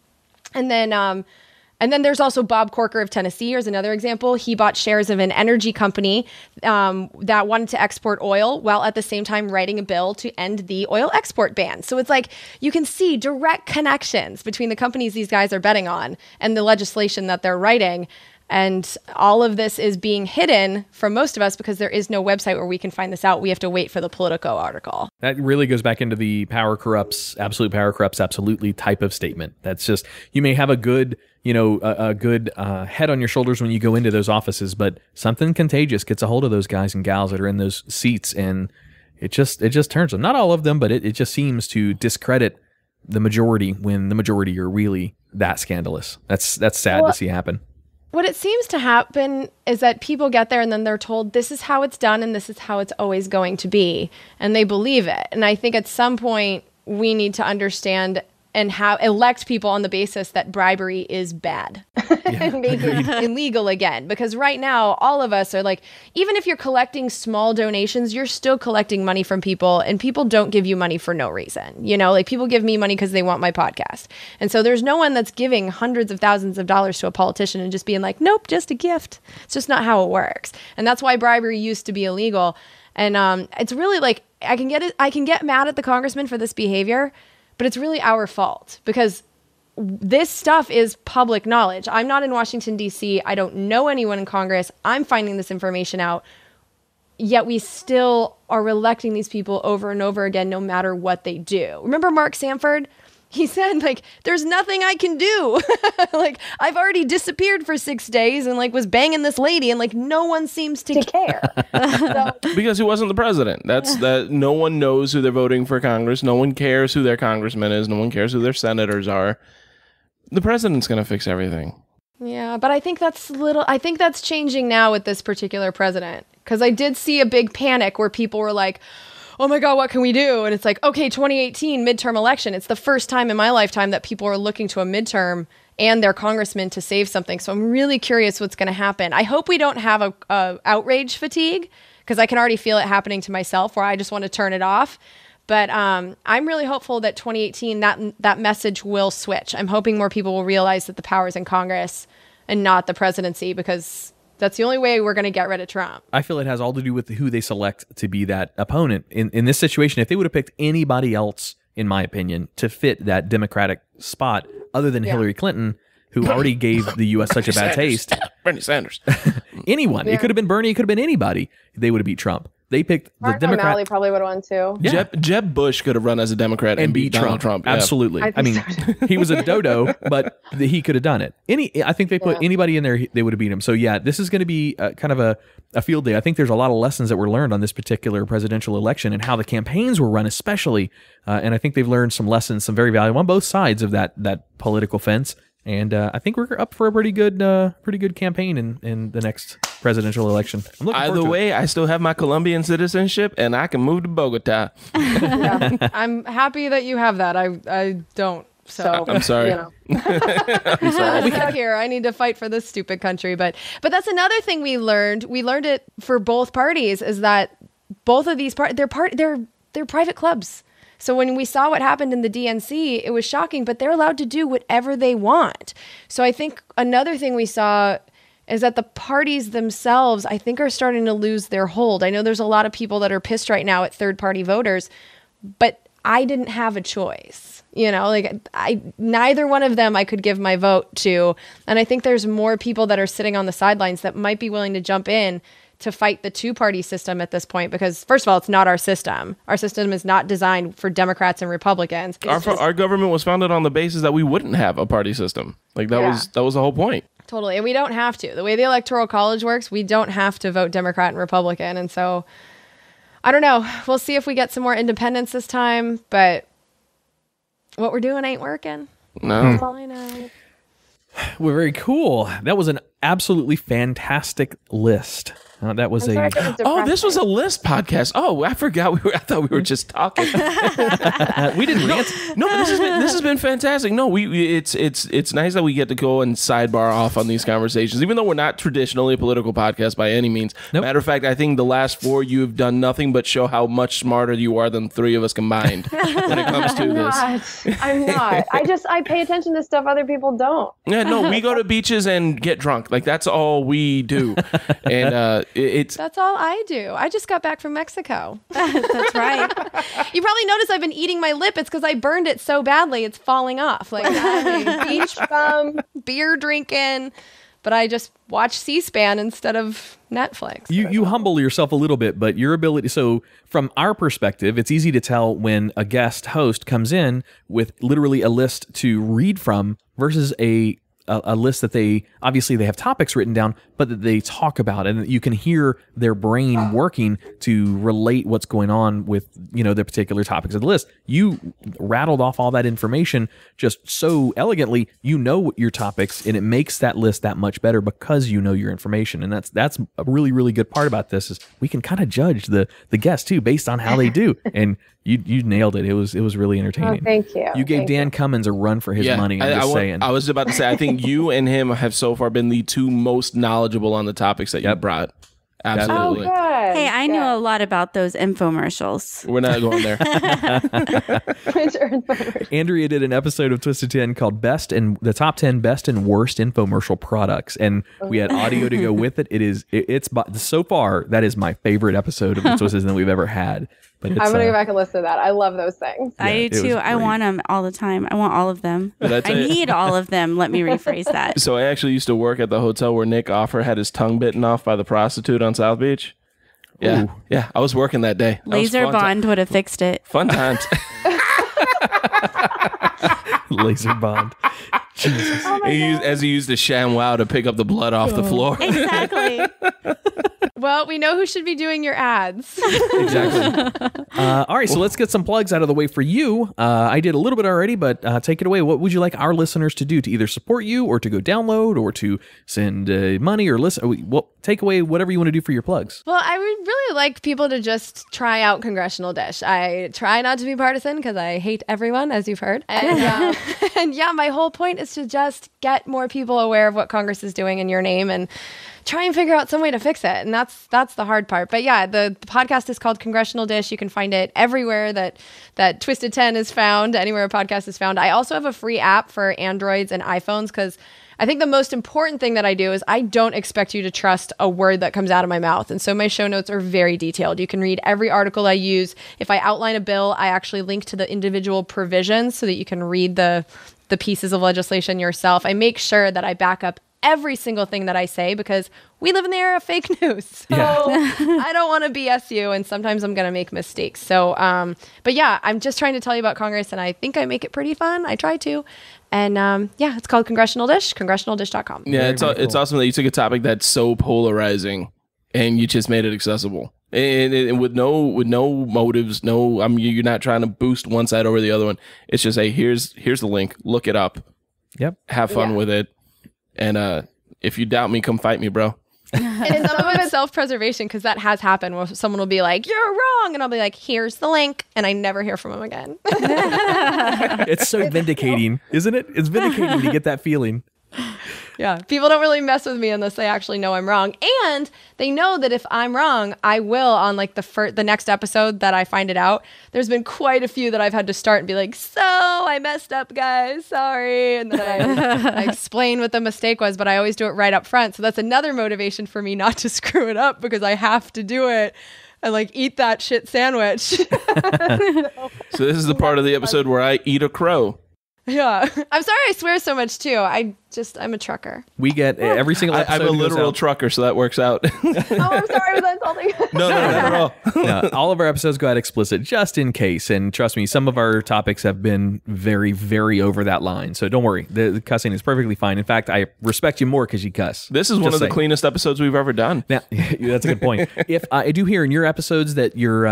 And then there's also Bob Corker of Tennessee. Here's another example. He bought shares of an energy company that wanted to export oil while at the same time writing a bill to end the oil export ban. So it's like you can see direct connections between the companies these guys are betting on and the legislation that they're writing. And all of this is being hidden from most of us because there is no website where we can find this out. We have to wait for the Politico article. That really goes back into the power corrupts absolutely type of statement. That's just, you may have a good, a good head on your shoulders when you go into those offices, but something contagious gets a hold of those guys and gals that are in those seats, and it just turns them. Not all of them, but it just seems to discredit the majority when the majority are really that scandalous. That's sad to see happen. What it seems to happen is that people get there and then they're told this is how it's done and this is how it's always going to be. And they believe it. And I think at some point we need to understand and elect people on the basis that bribery is bad and make it illegal again. Because right now, all of us are like, even if you're collecting small donations, you're still collecting money from people, and people don't give you money for no reason. Like people give me money because they want my podcast. And so there's no one that's giving hundreds of thousands of dollars to a politician and just being like, nope, just a gift. It's just not how it works. And that's why bribery used to be illegal. And it's really like, I can get mad at the congressman for this behavior, but it's really our fault because this stuff is public knowledge. I'm not in Washington, D.C. I don't know anyone in Congress. I'm finding this information out. Yet we still are electing these people over and over again, no matter what they do. Remember Mark Sanford? He said, there's nothing I can do. I've already disappeared for 6 days and was banging this lady and no one seems to care. Because he wasn't the president. That's that. No one knows who they're voting for Congress. No one cares who their congressman is. No one cares who their senators are. The president's going to fix everything. Yeah, but I think that's changing now with this particular president. Because I did see a big panic where people were like, oh my God, what can we do? And it's like, okay, 2018 midterm election. It's the first time in my lifetime that people are looking to a midterm and their congressman to save something. So I'm really curious what's going to happen. I hope we don't have a outrage fatigue because I can already feel it happening to myself where I just want to turn it off. But I'm really hopeful that 2018, that message will switch. I'm hoping more people will realize that the power is in Congress and not the presidency, because that's the only way we're going to get rid of Trump. I feel it has all to do with who they select to be that opponent. In this situation, if they would have picked anybody else, in my opinion, to fit that Democratic spot other than Hillary Clinton, who already gave the U.S. such a bad taste. Bernie Sanders. Anyone. Yeah. It could have been Bernie. It could have been anybody. They would have beat Trump. They picked the Democrat. O'Malley probably would have won too. Yeah. Jeb Bush could have run as a Democrat and beat Donald Trump. Yeah. Absolutely. I mean, he was a dodo, but he could have done it. I think they put anybody in there, they would have beat him. So yeah, this is going to be kind of a field day. I think there's a lot of lessons that were learned on this particular presidential election and how the campaigns were run, especially. And I think they've learned some lessons, some very valuable on both sides of that political fence. And I think we're up for a pretty good campaign in the next presidential election. Either way, I still have my Colombian citizenship, and I can move to Bogota. I'm happy that you have that. I don't. So I'm sorry. I'm sorry. Here, I need to fight for this stupid country. But that's another thing we learned. We learned it for both parties is that both of these they're private clubs. So when we saw what happened in the DNC, it was shocking, but they're allowed to do whatever they want. So I think another thing we saw is that the parties themselves, I think, are starting to lose their hold. I know there's a lot of people that are pissed right now at third-party voters, but I didn't have a choice. Neither one of them I could give my vote to. And I think there's more people that are sitting on the sidelines that might be willing to jump in to fight the two-party system at this point, because first of all, it's not our system. Our system is not designed for Democrats and Republicans. Our government was founded on the basis that we wouldn't have a party system. Was the whole point. Totally. And we don't have to. The way the Electoral College works, we don't have to vote Democrat and Republican. And so, I don't know. We'll see if we get some more independence this time, but what we're doing ain't working. No. That's all I know. Well, very cool. That was an absolutely fantastic list. That was this was a list podcast. Oh, I forgot. I thought we were just talking. We didn't rant. No, this has been fantastic. No, it's nice that we get to go and sidebar off on these conversations, even though we're not traditionally a political podcast by any means. Nope. Matter of fact, I think the last 4 you have done nothing but show how much smarter you are than 3 of us combined when it comes to this. I'm not. I pay attention to stuff other people don't. Yeah, no, we go to beaches and get drunk. Like that's all we do, and that's all I do. I just got back from Mexico. That's right. You probably noticed I've been eating my lip. It's because I burned it so badly it's falling off. Like beach bum, beer drinking, but I just watch C-SPAN instead of Netflix. You humble yourself a little bit, but your ability. So from our perspective, it's easy to tell when a guest host comes in with literally a list to read from versus a list that they have topics written down, but that they talk about, and you can hear their brain working to relate what's going on with the particular topics of the list. You rattled off all that information just so elegantly. Your topics, and it makes that list that much better because you know your information, and that's a really, really good part about this is we can kind of judge the guests too based on how they do, and you nailed it. It was really entertaining. Oh, thank you. You gave Dan Cummins a run for his money. I'm just saying. I was about to say, I think you and him have so far been the 2 most knowledgeable on the topics that you brought. Absolutely. Oh, good. Hey, I knew a lot about those infomercials. We're not going there. Which are infomercials? Andrea did an episode of Twisted 10 called the top 10 best and worst infomercial products, and we had audio to go with it. It's so far that is my favorite episode of the Twisted 10 that we've ever had. But I'm gonna go back and listen to that. I love those things. I do too. I want them all the time. I want all of them. I need all of them. Let me rephrase that. So I actually used to work at the hotel where Nick Offer had his tongue bitten off by the prostitute on South Beach. Yeah. Ooh. Yeah. I was working that day. Laser Bond would have fixed it. Fun times. Laser Bond. Jesus. Oh he used a ShamWow to pick up the blood off the floor. Exactly. Well, we know who should be doing your ads. Exactly. All right, so let's get some plugs out of the way for you. I did a little bit already, but take it away. What would you like our listeners to do to either support you or to go download or to send money or listen? Well, take away whatever you want to do for your plugs. Well, I would really like people to just try out Congressional Dish. I try not to be partisan because I hate everyone, as you've heard. And, and yeah, my whole point is to just get more people aware of what Congress is doing in your name and try and figure out some way to fix it. And that's the hard part. But yeah, the podcast is called Congressional Dish. You can find it everywhere that Twisted 10 is found, anywhere a podcast is found. I also have a free app for Androids and iPhones because I think the most important thing that I do is I don't expect you to trust a word that comes out of my mouth. And so my show notes are very detailed. You can read every article I use. If I outline a bill, I actually link to the individual provisions so that you can read the pieces of legislation yourself. I make sure that I back up every single thing that I say because we live in the era of fake news. So I don't want to BS you, and sometimes I'm going to make mistakes. So, but yeah, I'm just trying to tell you about Congress, and I think I make it pretty fun. I try to. And yeah, it's called Congressional Dish, congressionaldish.com. Yeah, it's awesome that you took a topic that's so polarizing and you just made it accessible. And with no motives, you're not trying to boost one side over the other one. It's just, hey, here's the link. Look it up. Yep. Have fun with it. And if you doubt me, come fight me, bro. And it's some of it's self-preservation because that has happened where someone will be like, you're wrong. And I'll be like, here's the link. And I never hear from them again. It's so vindicating, isn't it? It's vindicating to get that feeling. Yeah, people don't really mess with me unless they actually know I'm wrong. And they know that if I'm wrong, I will on like the next episode that I find it out. There's been quite a few that I've had to start and be like, so I messed up, guys. Sorry. And then I explain what the mistake was, but I always do it right up front. So that's another motivation for me not to screw it up because I have to do it. And like eat that shit sandwich. So this is the part of the episode where I eat a crow. Yeah. I'm sorry I swear so much too. I'm a trucker. We get every single episode. I'm a literal trucker, so that works out. Oh, I'm sorry. Was that insulting? No, not at all. No, all of our episodes go out explicit just in case. And trust me, some of our topics have been very, very over that line. So don't worry. The cussing is perfectly fine. In fact, I respect you more because you cuss. This is one of the cleanest episodes we've ever done. Now, that's a good point. If I do hear in your episodes that your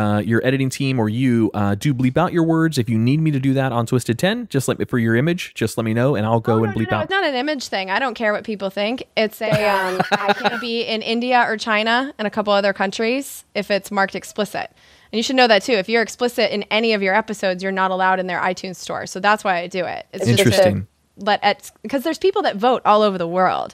editing team or you do bleep out your words, if you need me to do that on Twisted 10, just let me for your image, just let me know and I'll go and bleep out. It's not an image. image thing. I don't care what people think. It's a I can't be in India or China and a couple other countries if it's marked explicit. And you should know that too. If you're explicit in any of your episodes, you're not allowed in their iTunes store. So that's why I do it. It's interesting. Because there's people that vote all over the world.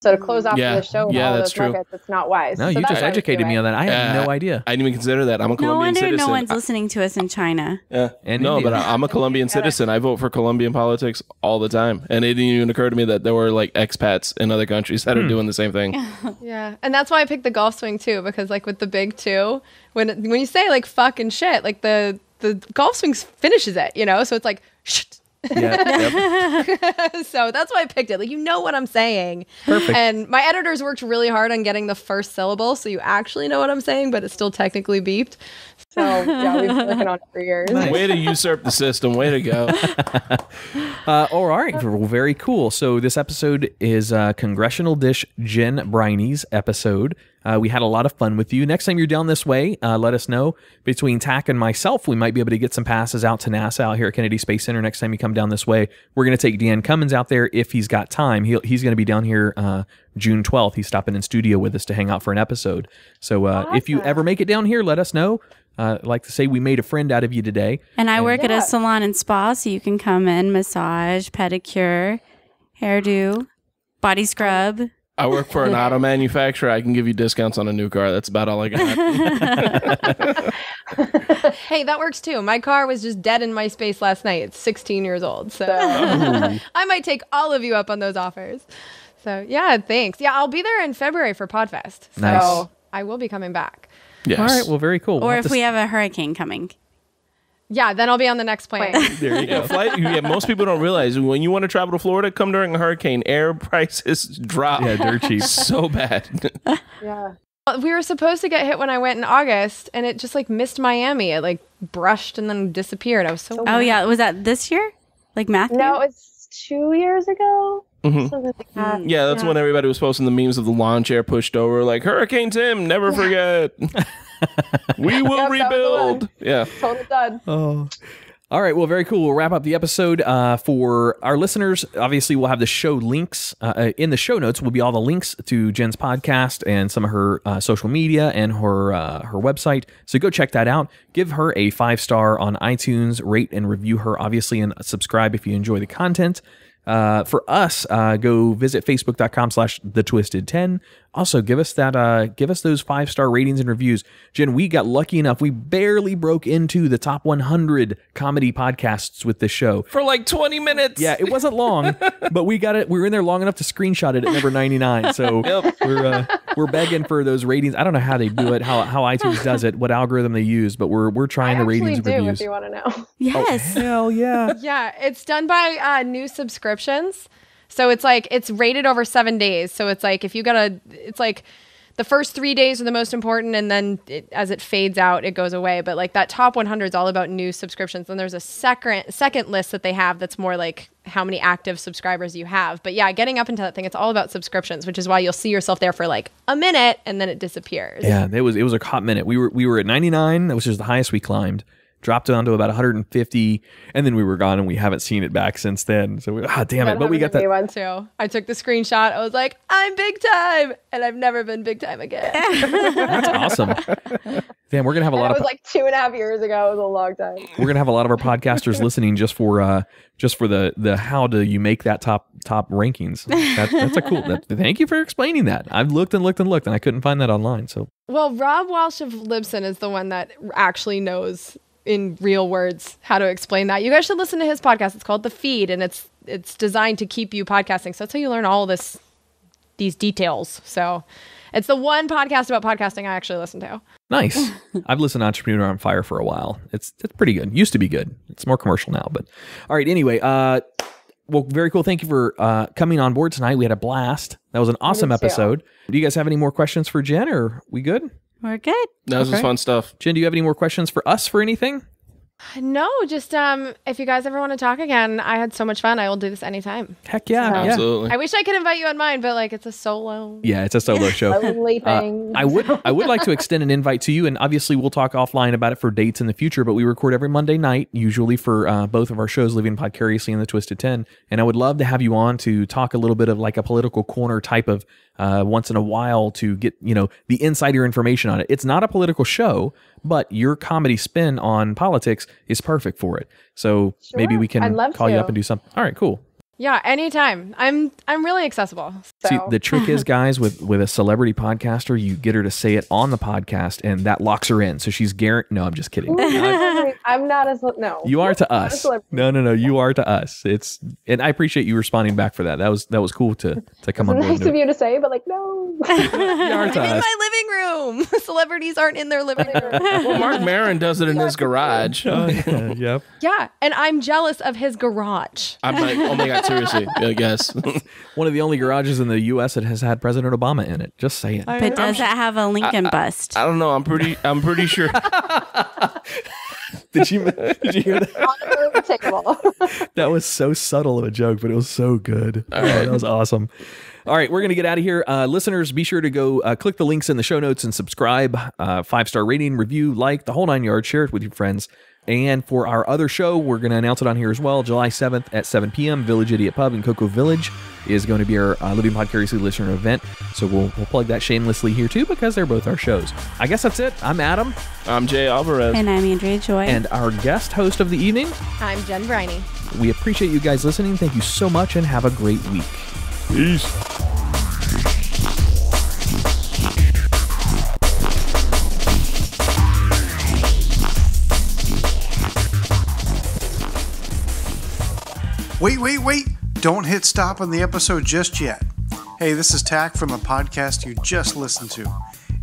So to close off the show with all that's those true. nuggets, it's not wise. No, So you just educated me on that. I had no idea. I didn't even consider that. I'm a No Colombian wonder citizen. no one's listening to us in China. Yeah, And no, India. but I'm a Colombian citizen. I vote for Colombian politics all the time, and it didn't even occur to me that there were like expats in other countries that are doing the same thing. Yeah. And that's why I picked the golf swing too, because like with the big two, when you say like fuck and shit, like the golf swing finishes it, you know? So it's like shit. Yeah, So that's why I picked it. Like, you know what I'm saying. Perfect. And my editors worked really hard on getting the first syllable, so you actually know what I'm saying, but it's still technically beeped. So yeah, we've been working on it for years. Nice. Way to usurp the system. Way to go. All right, well, very cool. So this episode is Congressional Dish Jen Briney's episode. We had a lot of fun with you. Next time you're down this way, let us know. Between Tach and myself, we might be able to get some passes out to NASA out here at Kennedy Space Center next time you come down this way. We're going to take Dan Cummins out there if he's got time. He's going to be down here June 12th. He's stopping in studio with us to hang out for an episode. So if you ever make it down here, let us know. I'd like to say we made a friend out of you today. And I work at a salon and spa, so you can come in, massage, pedicure, hairdo, body scrub. I work for an auto manufacturer. I can give you discounts on a new car. That's about all I got. Hey, that works too. My car was just dead in my space last night. It's 16 years old. So I might take all of you up on those offers. So yeah, thanks. Yeah, I'll be there in February for Podfest. So Nice. I will be coming back. Yes. All right, well, very cool. Or if we have a hurricane coming. Yeah, then I'll be on the next plane. There you go. Most people don't realize when you want to travel to Florida, come during a hurricane. Air prices drop. Yeah, dirt cheap. So bad. Yeah. We were supposed to get hit when I went in August, and it just like missed Miami. It like brushed and then disappeared. I was so Oh, yeah. Was that this year? Like Matthew? No, it's 2 years ago. Something like that. Yeah, that's when everybody was posting the memes of the lawn chair pushed over, like Hurricane Tim, never forget. We will rebuild. Yeah. Total done. Oh. All right, well, very cool. We'll wrap up the episode. For our listeners, obviously, we'll have the show links. In the show notes will be all the links to Jen's podcast and some of her social media and her website. So go check that out. Give her a 5-star on iTunes. Rate and review her, obviously, and subscribe if you enjoy the content. For us, go visit facebook.com/thetwisted10. Also, give us those 5-star ratings and reviews. Jen, we got lucky enough. We barely broke into the top 100 comedy podcasts with this show. For like 20 minutes. Yeah, it wasn't long, but we got it. We were in there long enough to screenshot it at number 99. So we're begging for those ratings. I don't know how they do it, how iTunes does it, what algorithm they use, but we're trying the ratings and reviews. If you want to know. Yes. Oh, hell yeah. Yeah, it's done by new subscriptions. So it's like, it's rated over 7 days. So it's like, it's like the first 3 days are the most important. And then as it fades out, it goes away. But like that top 100 is all about new subscriptions. And there's a second list that they have that's more like how many active subscribers you have. But yeah, getting up into that thing, it's all about subscriptions, which is why you'll see yourself there for like a minute and then it disappears. Yeah, it was a hot minute. We were at 99, which is the highest we climbed. Dropped down to about 150, and then we were gone, and we haven't seen it back since then. So, damn it! But we got that one too. I took the screenshot. I was like, I'm big time, and I've never been big time again. That's awesome. Damn, we're gonna have a lot It of. was like 2.5 years ago. It was a long time. We're gonna have a lot of our podcasters listening just for the how do you make that top rankings. That's a cool. Thank you for explaining that. I've looked and looked and looked, and I couldn't find that online. So well, Rob Walsh of Libsyn is the one that actually knows in real words how to explain that. You guys should listen to his podcast. It's called The Feed, and it's designed to keep you podcasting. So that's how you learn all these details. So it's the one podcast about podcasting I actually listen to. nice. I've listened to Entrepreneur on Fire for a while. It's pretty good. Used to be good. It's more commercial now, but all right. Anyway, well, very cool. Thank you for coming on board tonight. We had a blast. That was an awesome episode. Do you guys have any more questions for Jen, or we good? We're good. That was fun stuff. Jen, do you have any more questions for us for anything? No, just if you guys ever want to talk again, I had so much fun. I will do this anytime. Heck yeah. Absolutely. I wish I could invite you on mine, but like it's a solo. Yeah, it's a solo show. I was leaping. I would like to extend an invite to you, and obviously we'll talk offline about it for dates in the future, but we record every Monday night, usually for both of our shows, Living Podcariously and The Twisted 10, and I would love to have you on to talk a little bit of like a political corner type of once in a while to get, the insider information on it. It's not a political show, but your comedy spin on politics is perfect for it. So maybe we can call you up and do something. All right, cool. Yeah, anytime. I'm really accessible. So. See, the trick is, guys, with a celebrity podcaster, you get her to say it on the podcast, and that locks her in. So she's guaranteed. No, I'm just kidding. I'm not as no. You are to us. No. You are to us. And I appreciate you responding back for that. That was cool to come on board. Nice of you to say, but like no. You are to I'm us. in my living room. Celebrities aren't in their living room. Well, Mark Maron does it in his garage. Yep. Yeah, and I'm jealous of his garage. I'm like, oh my God, seriously, I guess. One of the only garages in the U.S. that has had President Obama in it. Just saying. But does it have a Lincoln bust? I don't know. I'm pretty sure. Did you hear that? That was so subtle of a joke, but it was so good. All right, that was awesome. All right, we're going to get out of here. Listeners, be sure to go click the links in the show notes and subscribe. 5-star rating, review, like, the whole 9 yards. Share it with your friends. And for our other show, we're going to announce it on here as well. July 7th at 7 p.m., Village Idiot Pub in Cocoa Village is going to be our Living Podcariously listener event. So we'll plug that shamelessly here too, because they're both our shows. I guess that's it. I'm Adam. I'm Jay Alvarez. And I'm Andrea Joy. And our guest host of the evening, I'm Jen Briney. We appreciate you guys listening. Thank you so much and have a great week. Peace. Wait. Don't hit stop on the episode just yet. Hey, this is Tach from the podcast you just listened to.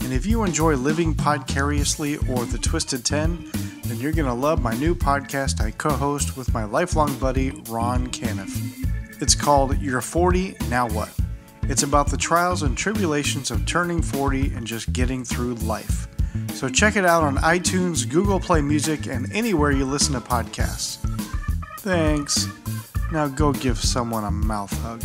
And if you enjoy Living Podcariously or The Twisted 10, then you're going to love my new podcast I co-host with my lifelong buddy, Ron Caniff. It's called You're 40, Now What? It's about the trials and tribulations of turning 40 and just getting through life. So check it out on iTunes, Google Play Music, and anywhere you listen to podcasts. Thanks. Now go give someone a mouth hug.